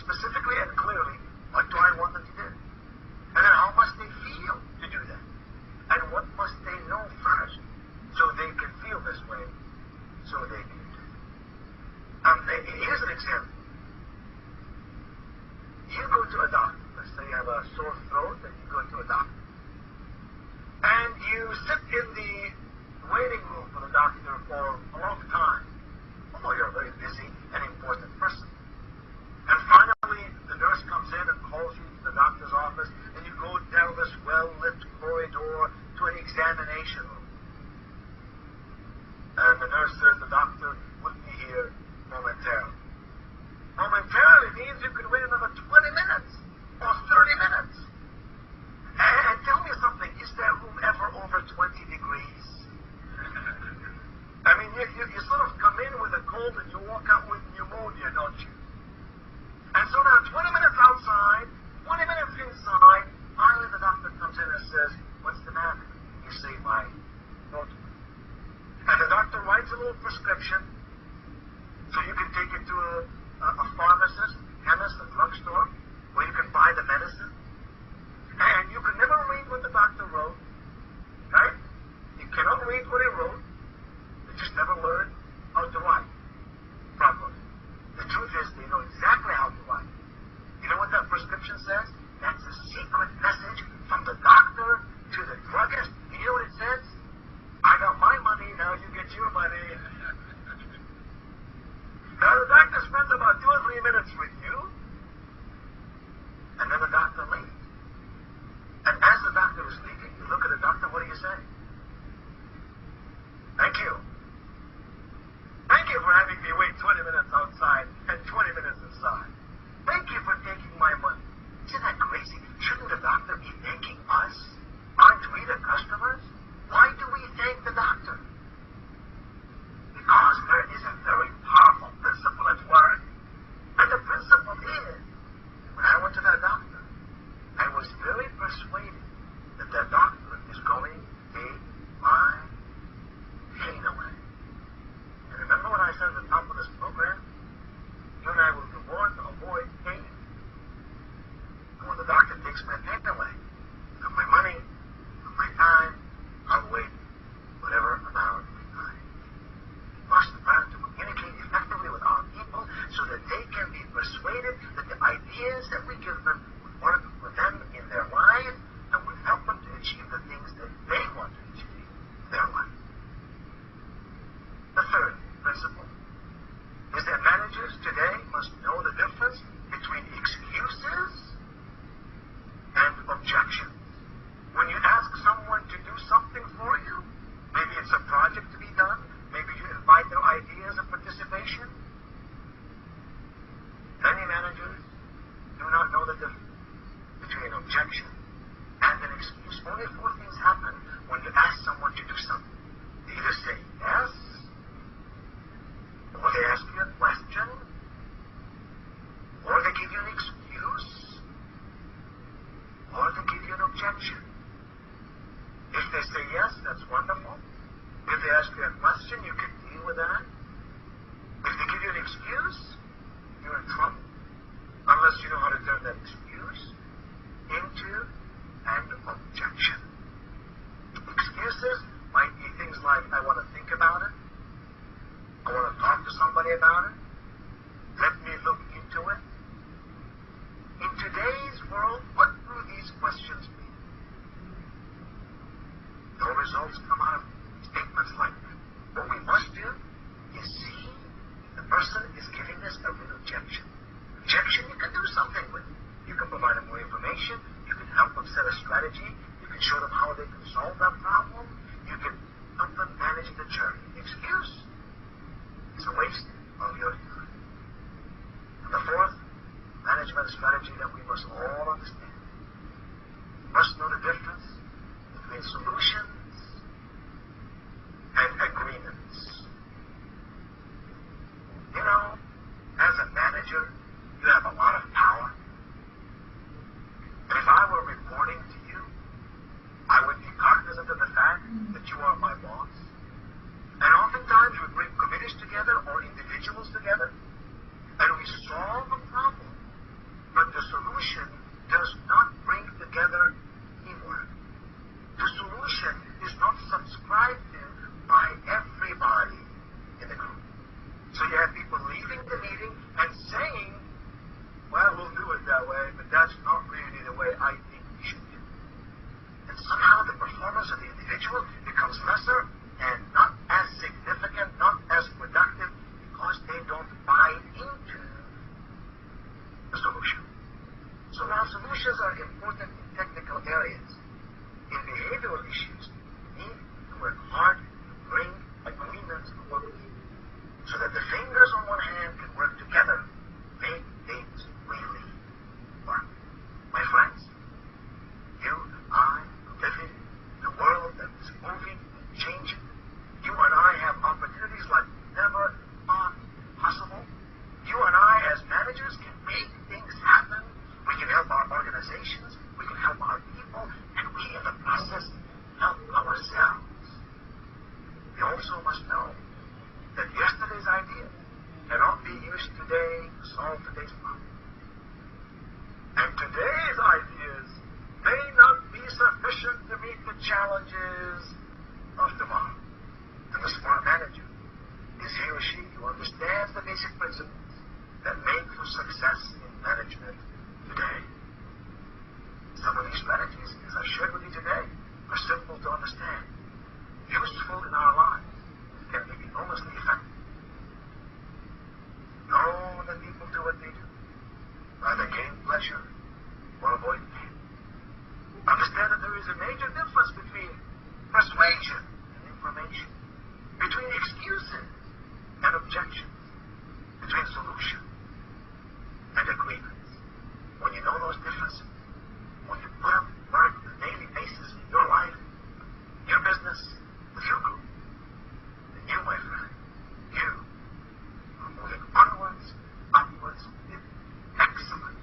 Specifically and clearly, what do I want them to do? And then how must they feel to do that? And what must they know first so they can feel this way, so they can do it? Here's an example. You go to a doctor. Let's say you have a sore throat and you go to a doctor. And you sit in the waiting room for the doctor for a long time, although you're a very busy and important person. And finally, the nurse comes in and calls you to the doctor's office, and you go down this well-lit corridor to an examination room. And the nurse says, the doctor will be here momentarily. Momentarily means you could wait another 20 minutes or 30 minutes. And tell me something, is that room ever over 20 degrees? I mean, you sort of come in with a cold and you walk out with pneumonia, don't you? And so now 20 minutes outside, 20 minutes inside, finally the doctor comes in and says, what's the matter? You say, my throat. And the doctor writes a little prescription so you can take it to a pharmacist, chemist, a drugstore, where you can buy the medicine. And you can never read what the doctor wrote, right? You cannot read what he wrote. You just never learn how to write properly. The truth is, they know exactly how to write. You know what that prescription says? That's a secret message from the doctor to the druggist. And you know what it says? I got my money, now you get your money. Now the doctor spends about 2 or 3 minutes with you, and then the doctor leaves. And as the doctor is leaving, you look at the doctor, what do you say? Thank you. Thank you for having me wait 20 minutes outside and 20 minutes inside. Thank you for taking my money. Isn't that crazy? Shouldn't the doctor be thanking us? Aren't we the customers? Why do we thank the doctor? Because there is a very powerful principle at work. And the principle is, when I went to that doctor, I was very persuaded that the doctor is going to take my pain away. And remember what I said at the top of this program? You and I will do more to avoid pain. And when the doctor takes my pain away, of my money, of my time, I'll wait whatever amount of time. We must learn to communicate effectively with our people so that they can be persuaded that the ideas that we give them will work for them in their lives and will help them to achieve the things that they want to achieve in their life. The third principle is that managers today must know the difference between excuses the difference between objection and an excuse. Only four things happen when you ask someone to do something. They either say yes, or they ask you a question, or they give you an excuse, or they give you an objection. If they say yes, that's wonderful. If they ask you a question, you can deal with that. If they give you an excuse, you're in trouble. Unless you know how to turn that excuse into an objection. Excuses might be things like, I want to think about it. I want to talk to somebody about it. Let me look into it. In today's world, what do these questions mean? No results come out of statements like that. What we must do is see the person is giving us a real objection. Objection, you can do something with it. You can provide them more information. You can help them set a strategy. You can show them how they can solve that problem. You can help them manage the journey. Excuse is a waste of your time. And the fourth management strategy that we must all understand. We must know the difference between solutions and agreements. You know, as a manager, you have a lot of power. And if I were reporting to you, I would be cognizant of the fact that you are my boss. And oftentimes we bring committees together or individuals together, and we solve a problem. But the solution does not bring together teamwork. The solution is not subscribed to by everybody in the group. So you have people leaving the meeting and saying, well, we'll do it that way, but that's not really the way I think we should do it. And somehow the performance of the individual becomes lesser and not as significant, not as productive, because they don't buy into the solution. So while solutions are important in technical areas, in behavioral issues, we need to work hard to bring agreements to what we need, so that the fingers on one hand can work together, make things really work. My friends, you and I are living in a world that is moving and changing. You and I have opportunities like never thought possible. You and I, as managers, can make things happen. We can help our organizations. We can help our people. And we, in the process, help ourselves. We also must know that yesterday's ideas cannot be used today to solve today's problem. And today's ideas may not be sufficient to meet the challenges of tomorrow. And the smart manager is he or she who understands the basic principles that make for success in management today. Some of these strategies, as I shared with you today, are simple to understand, useful in our lives, can be enormously effective. Know that people do what they do, either gain pleasure or avoid pain. Understand that there is a major difference between persuasion and information, between excuses and objections, between solution and agreements. When you know those differences, when you put them to work on a daily basis in your life, your business, with your group, then you, my friend, you are moving onwards, upwards with excellence.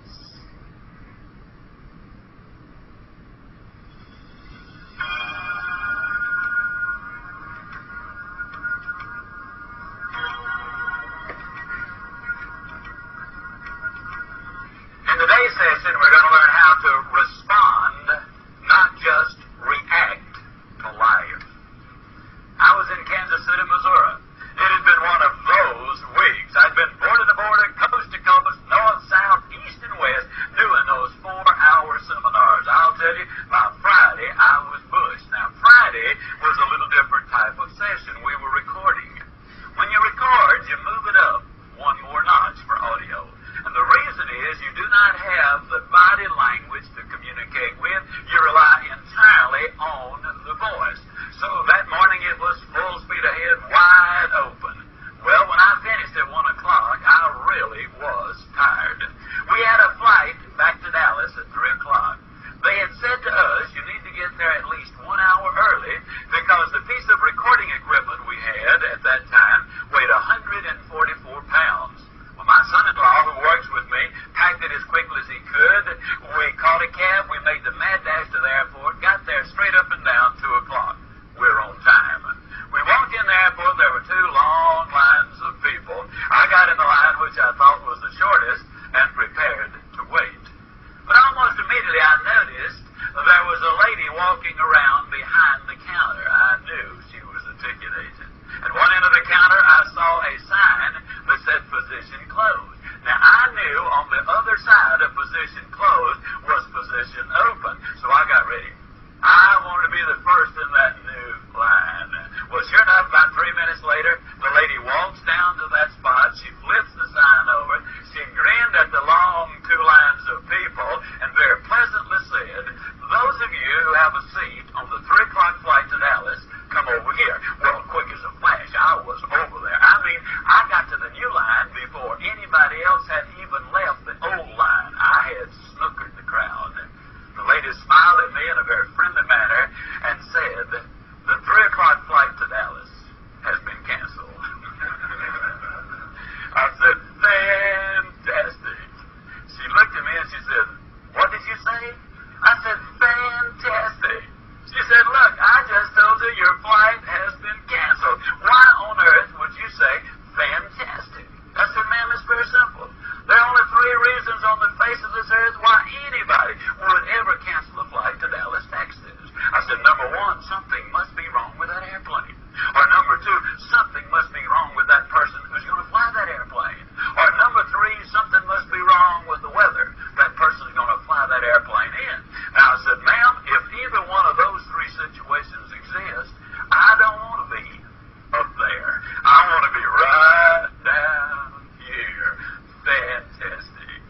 quickly as he could. We caught a cab. We made the mad dash to the airport. Got there straight up and down 2 o'clock. We're on time. We walked in the airport. There were 2 long lines of people. I got in the line, which I thought was the shortest, and prepared to wait. But almost immediately I noticed there was a lady walking around behind the counter. I knew she was a ticket agent. At one end of the counter, I saw a sign that said position closed. Now, I knew on the other side of position closed was position open, so I got ready. I wanted to be the first in that new line. Well, sure enough, about 3 minutes later, the lady walks down to that spot. She flips the sign over. She grinned at the long 2 lines of people and very pleasantly said, "Those of you who have a seat on the 3 o'clock flight to Dallas, come over here." Well, quick as a flash, I was over there. I mean, I got to the new line before anybody else had even left the old line. I had snookered the crowd. The lady smiled at me in a very friendly manner and said, "The 3 o'clock flight to Dallas has been canceled." I said, "Fantastic." She looked at me and she said, "What did you say?" I said, "Fantastic." She said, "Look, I just told you your flight has been canceled. Why on earth would you say fantastic?" I said, "Ma'am, it's very simple. There are only 3 reasons on the face of this earth why anybody would ever cancel a flight to Dallas, Texas." I said, "Number 1, something must be wrong with that airplane. Or number 2, something must be wrong with that person who's going to fly that airplane. Or number 3, something must be wrong with the weather that person's going to fly that airplane in." Now I said, "Ma'am, if either one of those 3 situations exist, I don't want to be up there. I want to be right down here." Fantastic.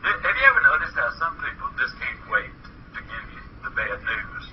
Have you ever noticed how some people just can't wait to give you the bad news?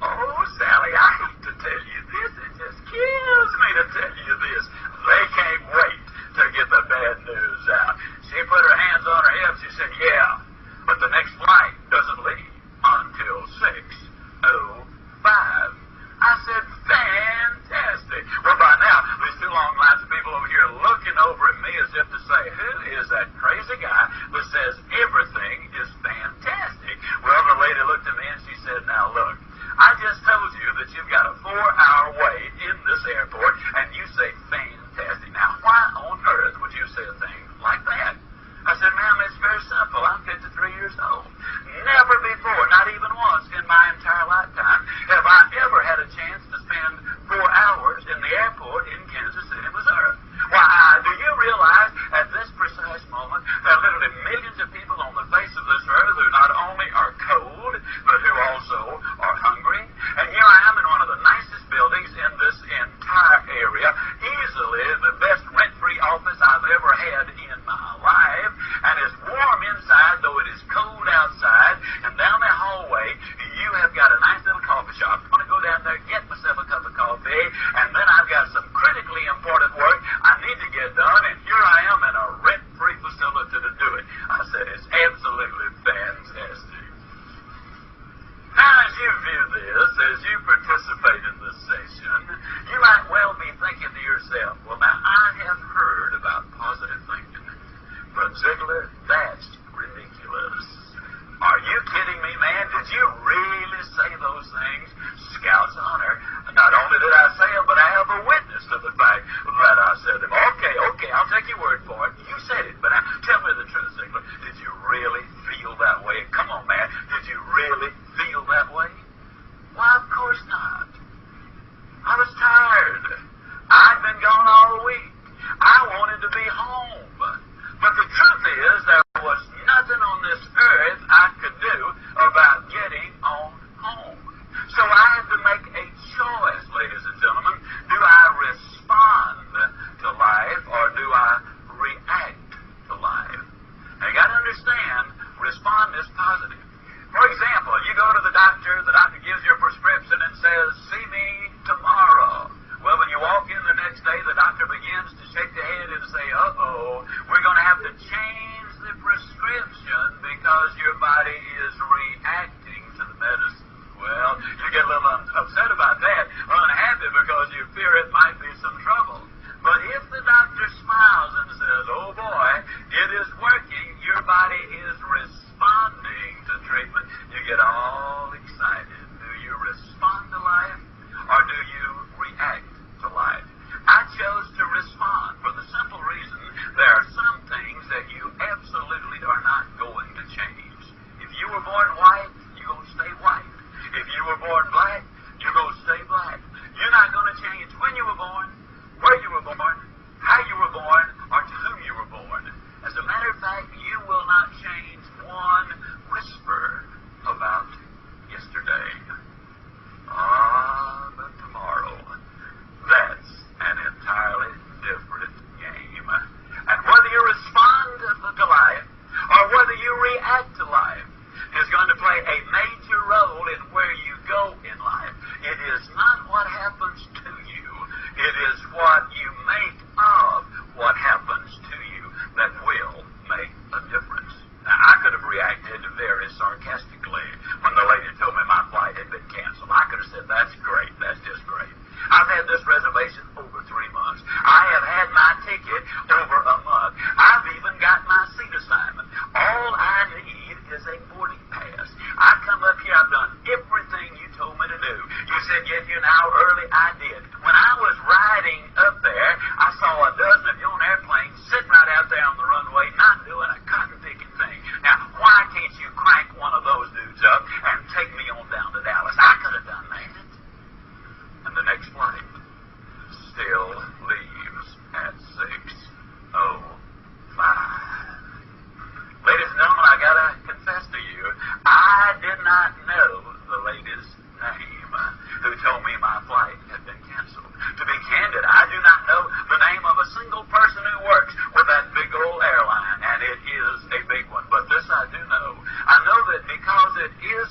"Oh, Sally, I hate to tell you this. It just kills me to tell you this." They can't wait to get the bad news out. She put her hands on her hips. She said, "Yeah, but the next flight doesn't leave until 6:05. I said, "Fantastic." Well, by now, there's 2 long lines of people over here looking over at me as if to say, "Who is that crazy guy that says everything is fantastic?" Well, the lady looked at me and she said, "Now, look, I just told you that you've got a 4-hour wait in this airport, and you say fantastic. Now, why on earth would you say a thing like that?" I said, "Ma'am, it's very simple. I'm 53 years old. Never before, not even once in my entire lifetime, have I ever had a chance to spend 4 hours in the airport in Kansas City, Missouri. Why, do you realize at this precise moment there are literally millions of people on the face of this earth who not only are cold, but who also are hungry? And here I am in one of the nicest buildings in this entire area, easily the best rent-free office I've ever had in my life, and it's warm inside, though it is cold outside, and down the hallway, you have got a nice little coffee shop. I'm going to go down there, get myself a cup of coffee, and then I've got some critically important work I need to get done, and here I am in a rent-free facility to do it." I said, "It's absolutely fantastic." Now, as you view this, as you participate in this session, you might well be thinking to yourself, "Well, now, I have heard about positive thinking, but Ziegler, that's ridiculous. Are you kidding me, man? Did you really say those things?" Scout's honor. Not only did I say them, but I have a witness to the fact that I said them. Okay, I'll take your word for it. You said it, but now tell me the truth, Ziegler. Did you really feel that way? Come on, man. Did you really feel that way? Why, of course not. I was tired. I'd been gone all week. I wanted to be home. But the truth is, there was nothing on this earth I could do about getting on home. So I had to make a choice, ladies and gentlemen. Do I respond to life or do I react to life? Now, you got to understand, respond is positive. For example, you go to the doctor gives you a prescription and says, "See me tomorrow." Well, when you walk in the next day, the doctor begins to shake the head and say, "Uh-oh, we're going to have to change the prescription because your body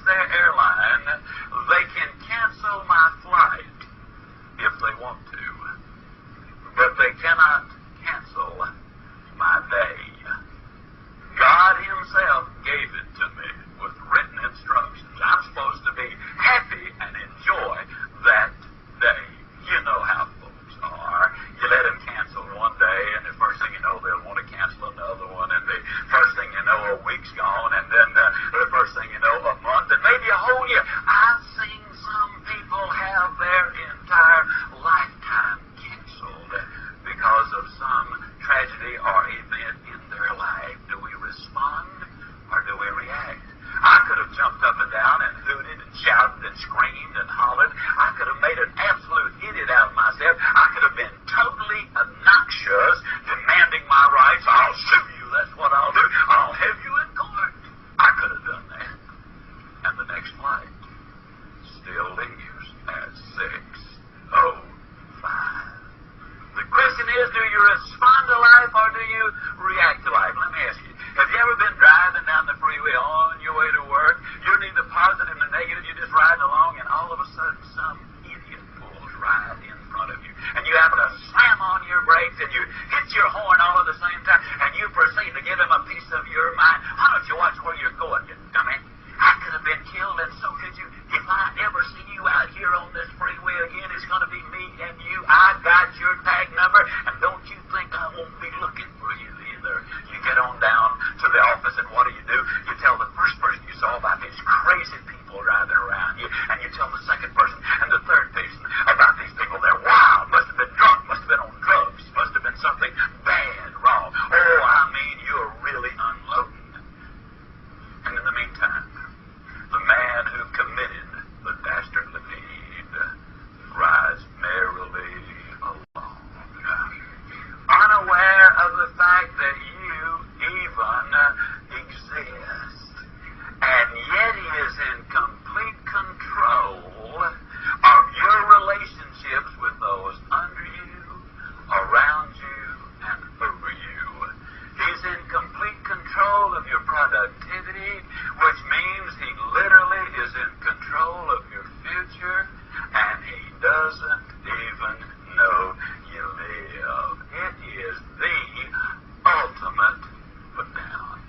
their airline, they can cancel my flight if they want to, but they cannot cancel my day. God himself gave it to me with written instructions. I'm supposed to be happy and enjoy that day. You know how folks are. You let them cancel one day, and the first thing you know, they'll want to cancel another one, and the first thing you know, a week's gone, and then the first thing you know, a month, and maybe a whole year. I've seen some people have their entire lifetime canceled because of some tragedy or event in their life. Do we respond or do we react? I could have jumped up and down and hooted and shouted and screamed and hollered. I could have made an absolute idiot out of myself. I could have been totally obnoxious, demanding my rights. I'll sue you. That's what I'll do. I'll have you in court. I could have done that. And the next flight still leaves at 6:05. The question is, do you respond to life or do you react to life? Let me ask you, have you ever been driving down the freeway on your way to work? You're neither positive nor negative. You're just riding along, and all of a sudden some idiot pulls right in front of you. And you happen to slam on your brakes, and you hit your horn all at the same time, and you proceed to give him a piece of your mind. Why don't you watch where you're going, you dummy? I could have been killed, and so could you. If I ever see you out here on this freeway again, it's going to be me and you. I got your tag number, and don't you think I won't be looking for you either. You get on down to the office, and what do? You tell the first person you saw about these crazy people driving around you, and you tell the second person and the third person about these people. They're wild, must have been drunk, must have been on drugs, must have been something bad, wrong. Oh, I mean, you're really unloading. And in the meantime, the man who committed the dastardly deed rides merrily along, unaware of the fact that you even exist. And yet he is in complete control of your relationships with those under you, around you, and over you. He's in complete control of your productivity, which means he literally is in control of your future, and he doesn't even know you live. It is the ultimate put down.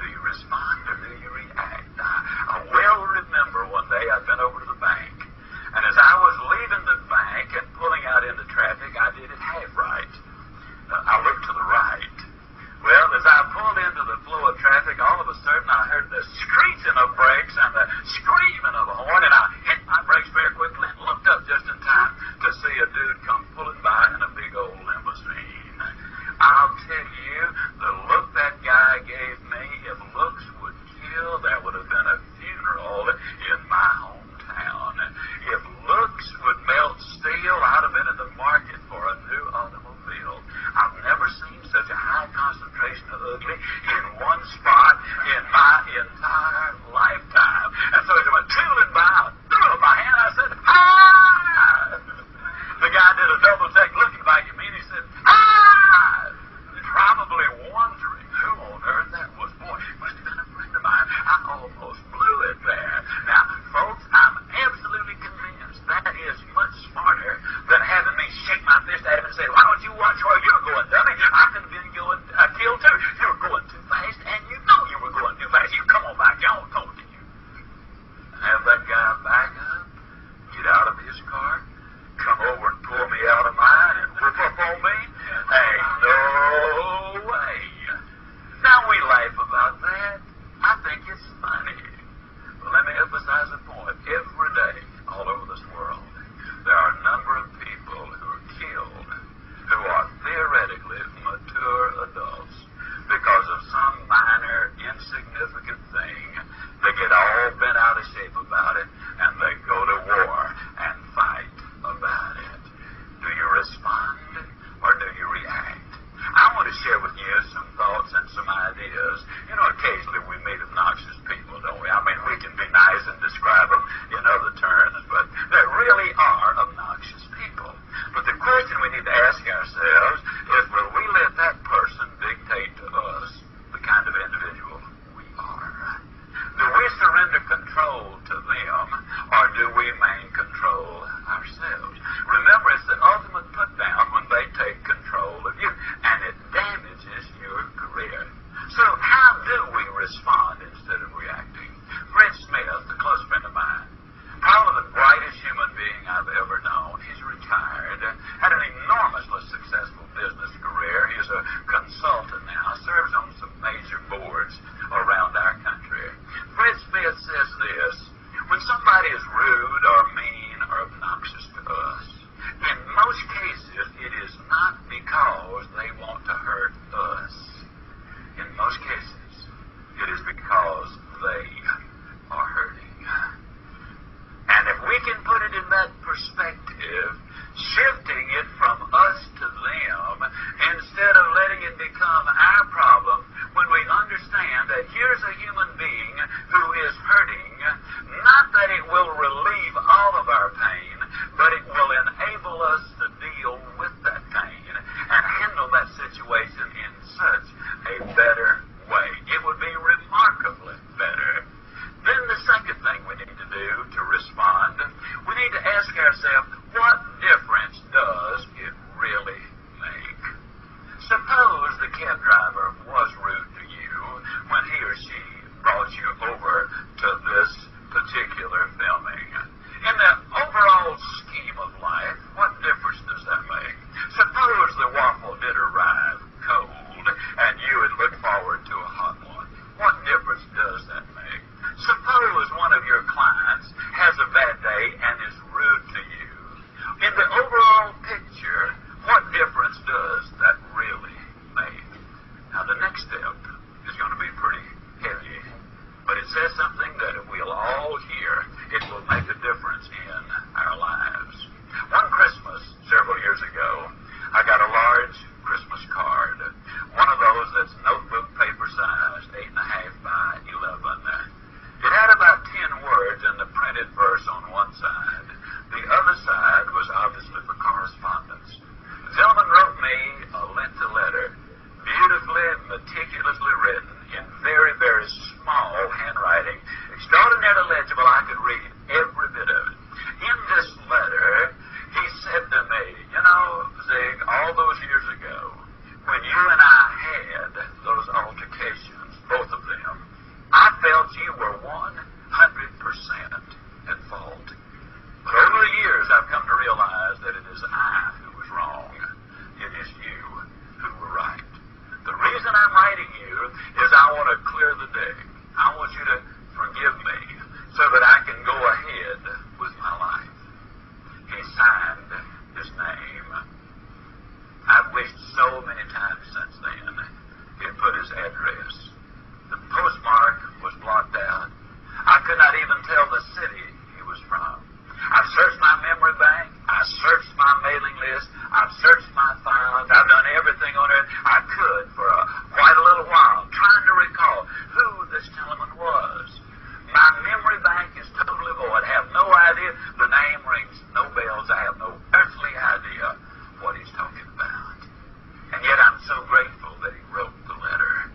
Do you respond or do you react? I well remember one day I'd been over to the bank, and as I was leaving the bank and pulling out into traffic, I did it half right. I looked to the right. Well, as I pulled into the flow of traffic, all of a sudden I heard the screeching of brakes and the screaming of a horn, and I hit my brakes very quickly and looked up just in time to see a dude come pulling by in a big old limousine. I'll tell you, the look that guy gave me, if looks would kill, there would have been a funeral in my hometown. If looks would melt steel, I'd have been in the market for a new automobile. I've never seen such a high concentration of ugly in one spot in my entire lifetime. And so as I went tooling by, I threw up my hand, I said, "Hi!" The guy did a double take looking back at me, and he said, "Hi!" Probably wondering who on earth that was. Boy, it must have been a friend of mine. I almost blew it there. Now, folks, I'm absolutely convinced that is much smarter than having me shake my fist at him and say, "Why don't you watch where you're going, dummy? I could have been going killed too. You were going too fast, and you know you were going too fast. You come on back, y'all. Come it says something that if we'll all hear, it will make a difference in our lives. One Christmas, several years ago, I got a large Christmas card. One of those that's notebook paper sized, 8.5 by 11. It had about 10 words in the printed verse on one side. The other side was obviously for correspondence. The gentleman wrote me a lengthy letter, beautifully and meticulously written in very, very small handwriting, extraordinarily legible. I could read every bit of it. In this letter, he said to me, you know, Zig, all those years ago, when you and I had those altercations, both of them, I felt you were 100% at fault. But over the years, I've come to realize that it is I who was wrong. It is you who were right. The reason I'm writing you is I want to clear the deck. I want you to forgive me so that I can go ahead with my life. He signed his name. I've wished so many times since then he had put his address. The postmark was blocked out. I could not even tell the city he was from. I've searched my memory bank. I've searched my mailing list. I've searched my files. I've done everything on it I could for quite a little while, trying to recall who this gentleman was. My memory bank is totally void. I have no idea. The name rings no bells. I have no earthly idea what he's talking about. And yet I'm so grateful that he wrote the letter,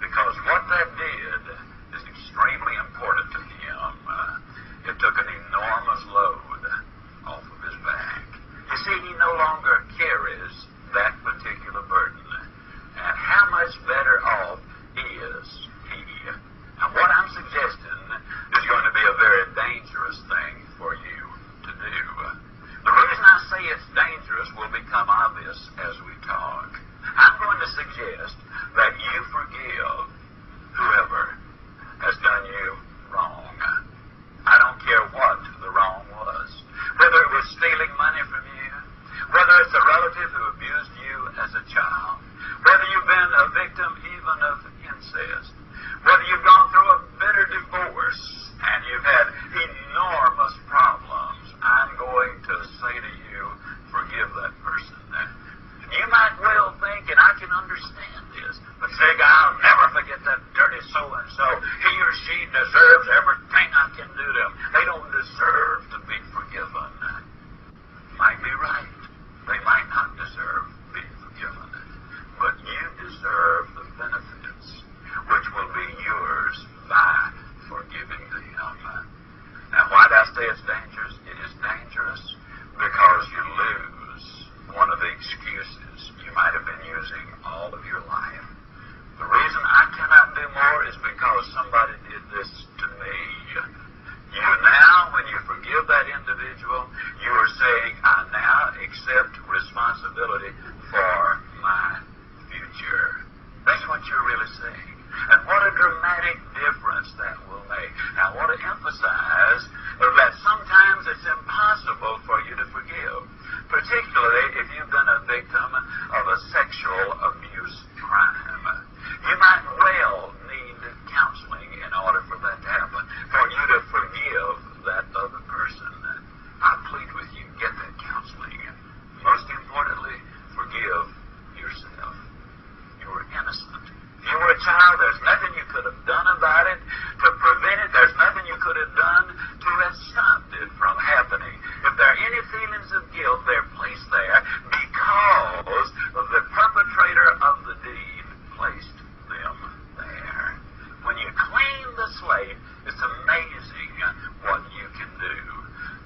because what that did is extremely important to him. It took an enormous load off of his back. You see, he no longer carries that particular burden. And how much better off is he? And what I'm suggesting is going to be a very dangerous thing for you to do. The reason I say it's dangerous will become obvious as we talk. I'm going to suggest that you forgive whoever has done you wrong. I don't care what the wrong was. Whether it was stealing money from you, whether it's a relative who abused you as a child, whether you've been a victim even of incest, whether you've gone through a bitter divorce and you've had enormous problems, I'm going to say to you, forgive that person. You might well think, and I can understand this, but say, I'll never forget that dirty so-and-so. He or she deserves everything I can do to them. They don't deserve to be forgiven. Might be right. They might not deserve being forgiven. But you deserve the benefits, which will be yours by forgiving them. Now, why did I say it's dangerous? It is dangerous because you lose one of the excuses you might have been using all of your life. The reason I cannot do more is because somebody did this to me. You now, when you forgive that individual, you are saying, I now accept responsibility for my future. That's what you're really saying. And what a dramatic difference that will make. Now, I want to emphasize that sometimes it's impossible for you to forgive, particularly if you've been a victim of a sexual abuse crime. You might well need counseling in order for that to happen, for you to forgive that other person. I plead with you, get that counseling. Most importantly, forgive yourself. You were innocent. If you were a child, there's nothing you could have done about it to prevent it. There's nothing you could have done to have stopped it from happening. If there are any feelings of guilt, they're placed there because of the perpetrator of the deed placed them there. When you clean the slate, it's amazing what you can do.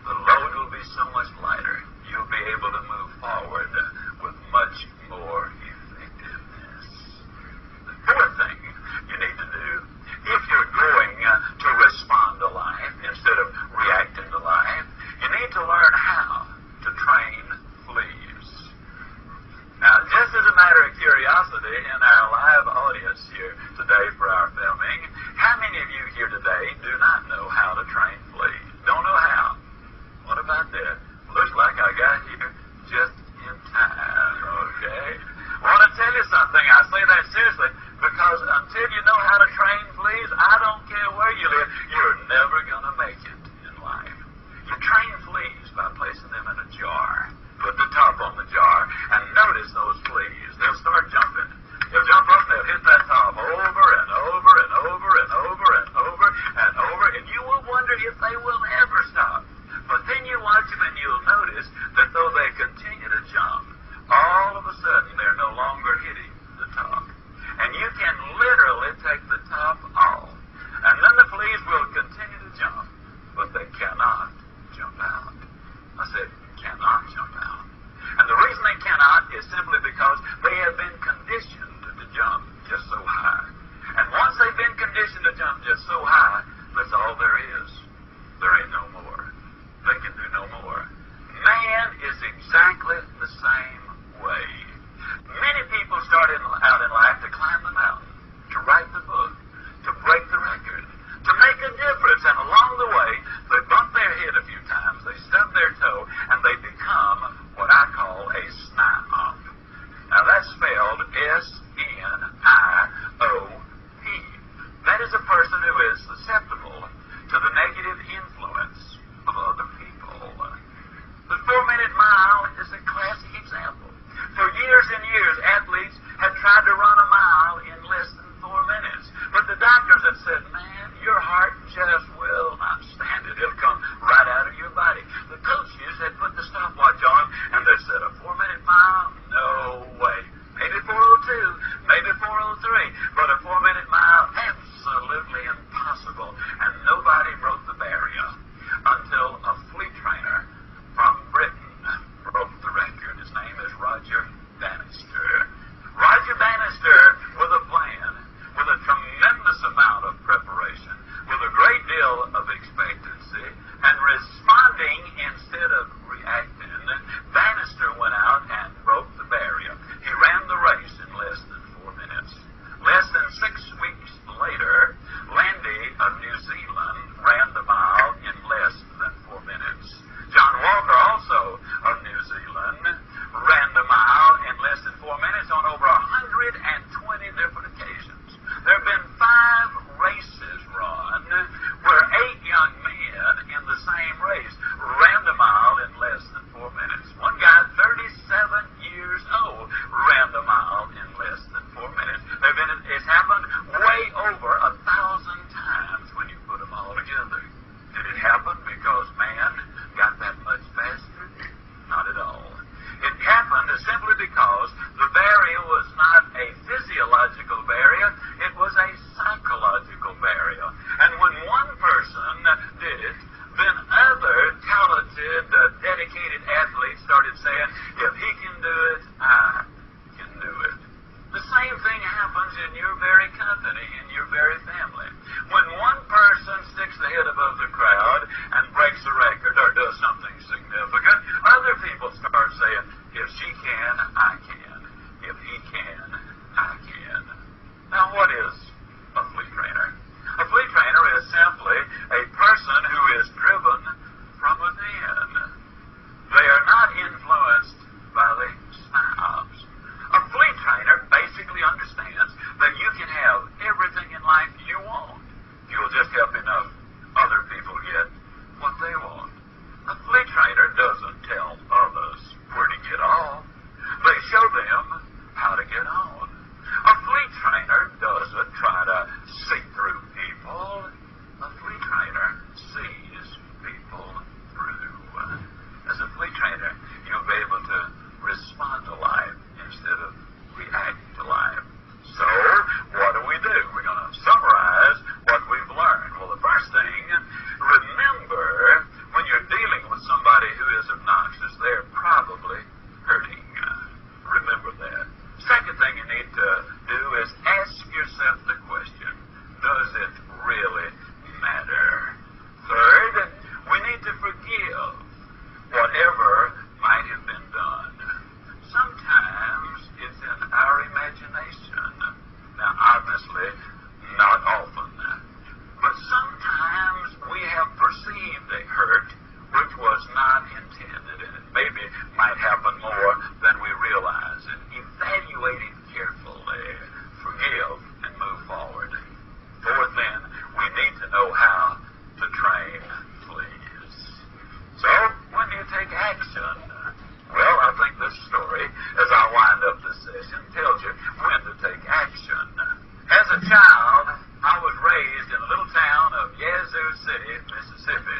The load will be so much lighter. You'll be able to move forward with much more effectiveness. The fourth thing you need to do, if you're going to respond to life instead of reacting to life, you need to learn how to train fleas. Now, just as a matter of curiosity, in our live audience here today for our filming, how many of you here today do not did it, then other talented, dedicated athletes started saying, if he can do it, I can do it. The same thing happens in your very company, in your very family. When one person sticks the head above the crowd and breaks a record or does something significant, other people start saying, if she can, I can. If he can, I can. Now, what is a fleet trainer? A fleet trainer is simply a person who is driven from within. They are not influenced by the snobs. A fleet trainer basically understands that you can have everything in life you want. You'll just help enough other people get what they want. A fleet trainer doesn't tell others where to get off. They show them how to get on. A fleet trainer doesn't try to see through people. A fleet trainer sees people through. As a fleet trainer, you'll be able to respond to life instead of react to life. So, what do? We're going to summarize what we've learned. Well, the first thing, remember, when you're dealing with somebody who is obnoxious, they're probably hurting. Remember that. Second thing you need to do is ask yourself the question, does it really matter? Third, we need to forgive whatever might have been done. Sometimes it's in our imagination. Now, obviously, not often. But sometimes we have perceived a hurt which was not intended, and it maybe might happen more than we realize. And evaluate it carefully. Forgive and move forward. Fourth, then, we need to know how to train fleas. So, when do you take action? Well, I think this story, as I wind up this session, tells you when to take action. As a child, I was raised in the little town of Yazoo City, Mississippi.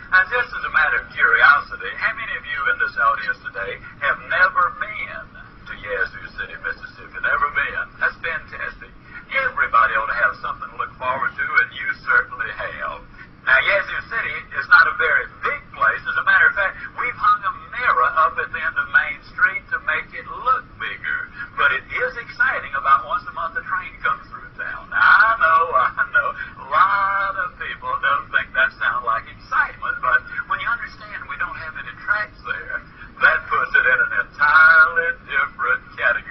Now, just as a matter of curiosity, how many of you in this audience today have never been to Yazoo City, Mississippi? Never been? That's fantastic. Everybody ought to have something to look forward to, and you certainly have. Now, Yazoo City is not a very big place. As a matter of fact, we've hung a mirror up at the end of Main Street to make it look bigger. But it is exciting about once a month a train comes through town. Now, I know, a lot of people don't think that sounds like excitement, but when you understand we don't have any tracks there, that puts it in an entirely different category.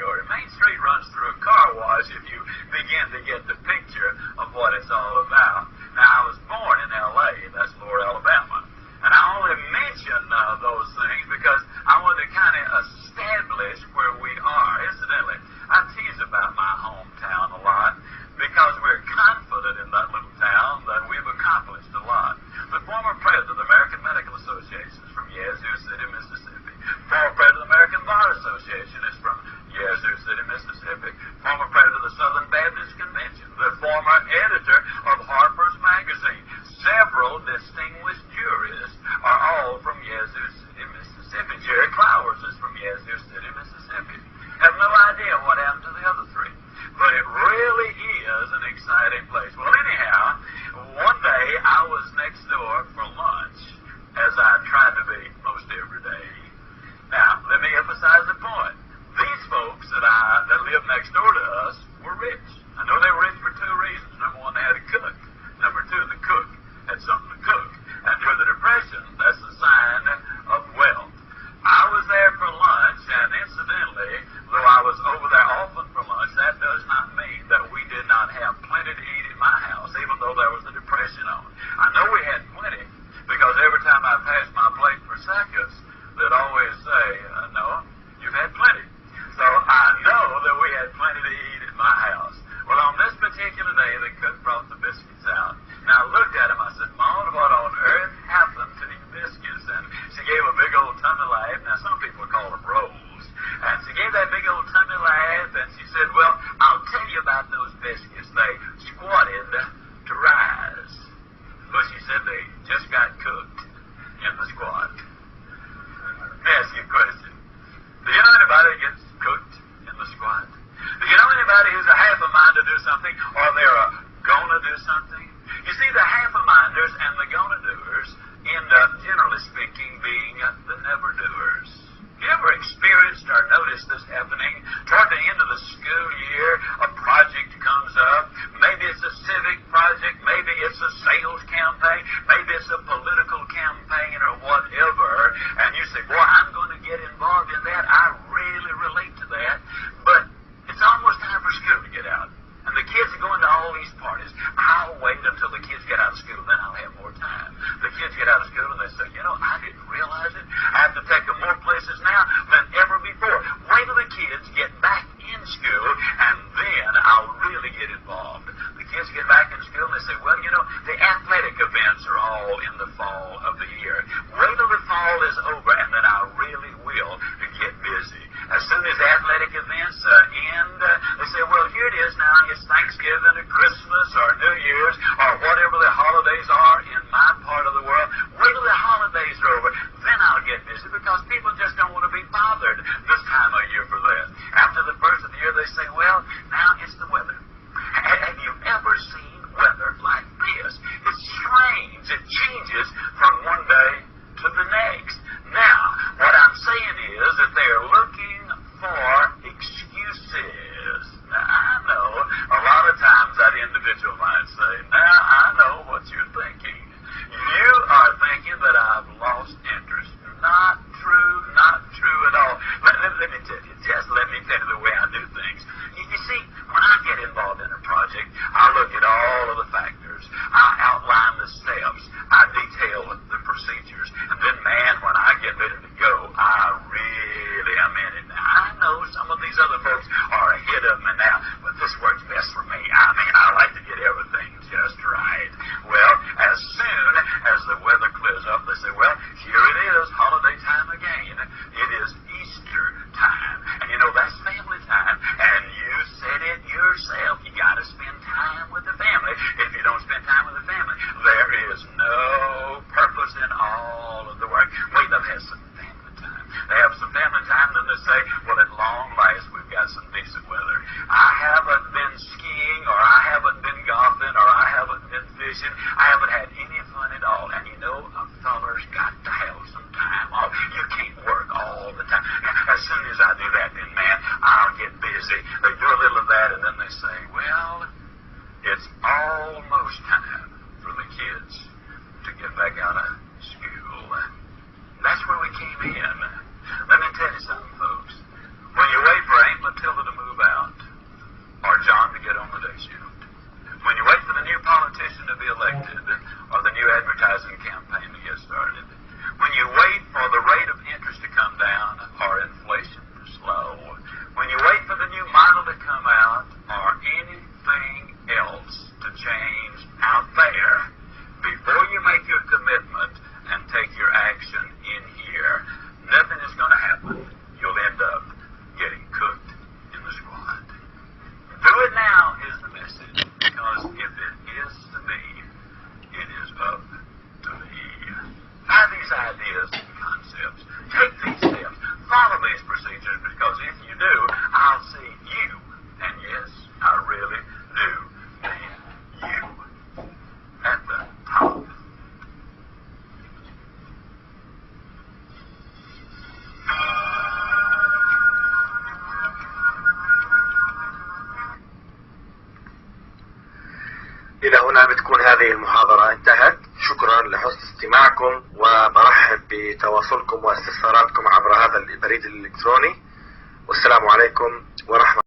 events are all in the fall of the year. Wait till the fall is over, and then I really will get busy. As soon as athletic events end, they say, well, here it is now. It's Thanksgiving or Christmas or New Year's or whatever the holidays are in my part of the world. Wait till the holidays are over. Then I'll get busy, because people just don't want to be bothered this time of year for that. After the first of the year, they say, well, now it's the weather. Have you ever seen weather like this? It's strange. It changes from one day to the next. Now, what I'm saying is that they're looking for excuses. Now, I know a lot of times that individual might say, now I know what you're thinking. You are thinking that I've lost interest. Not true, not true at all. Let me tell you, just let me tell you the way I do things. You see, when I get involved in a project, I look at all of the factors. I outline the steps. I detail the procedures. And then, man, when I get ready to go, I really am in it. Now, I know some of these other folks are ahead of me now, but this works best for me. I mean, I like to get everything just right. Well, as soon as the weather clears up, they say, well, here it is, holiday time again. It is Easter time. And you know, that's family time. And you said it yourself. You got to spend time with the family. If you don't spend time with the family, there is no purpose in all of the work. Wait, they'll have some family time. They have some family time, and then they say, well, at long last, we've got some decent weather. I haven't been skiing, or I haven't been golfing, or I haven't been fishing. I haven't had any fun at all. And you know, a feller's got to have some time off. You can't work all the time. As soon as I do that, then, man, I'll get busy. They do a little of that, and then they say, well, it's almost time for the kids to get back out of school. That's where we came in. Let me tell you something, folks. When you wait for Aunt Matilda to move out, or John to get on the day shift, when you wait for the new politician to be elected, or the new advertising campaign to get started, when you wait for the rate of interest to come down, or inflation to slow, when you wait for the new model to come out, or anything else to change out there, before you make your commitment and take your action in here, nothing is going to happen. You'll end up getting cooked in the squad. Do it now is the message, because if it is to be, it is up to me. Have these ideas and concepts. Take these steps. Follow these procedures, because if you do, I'll see you, and yes, I really do mean you, at the top. إلى هنا بتكون هذه المحاضرة انتهت. شكرا لحسن استماعكم، وبرحب بتواصلكم واستفساراتكم عبر هذا البريد الإلكتروني. والسلام عليكم ورحمة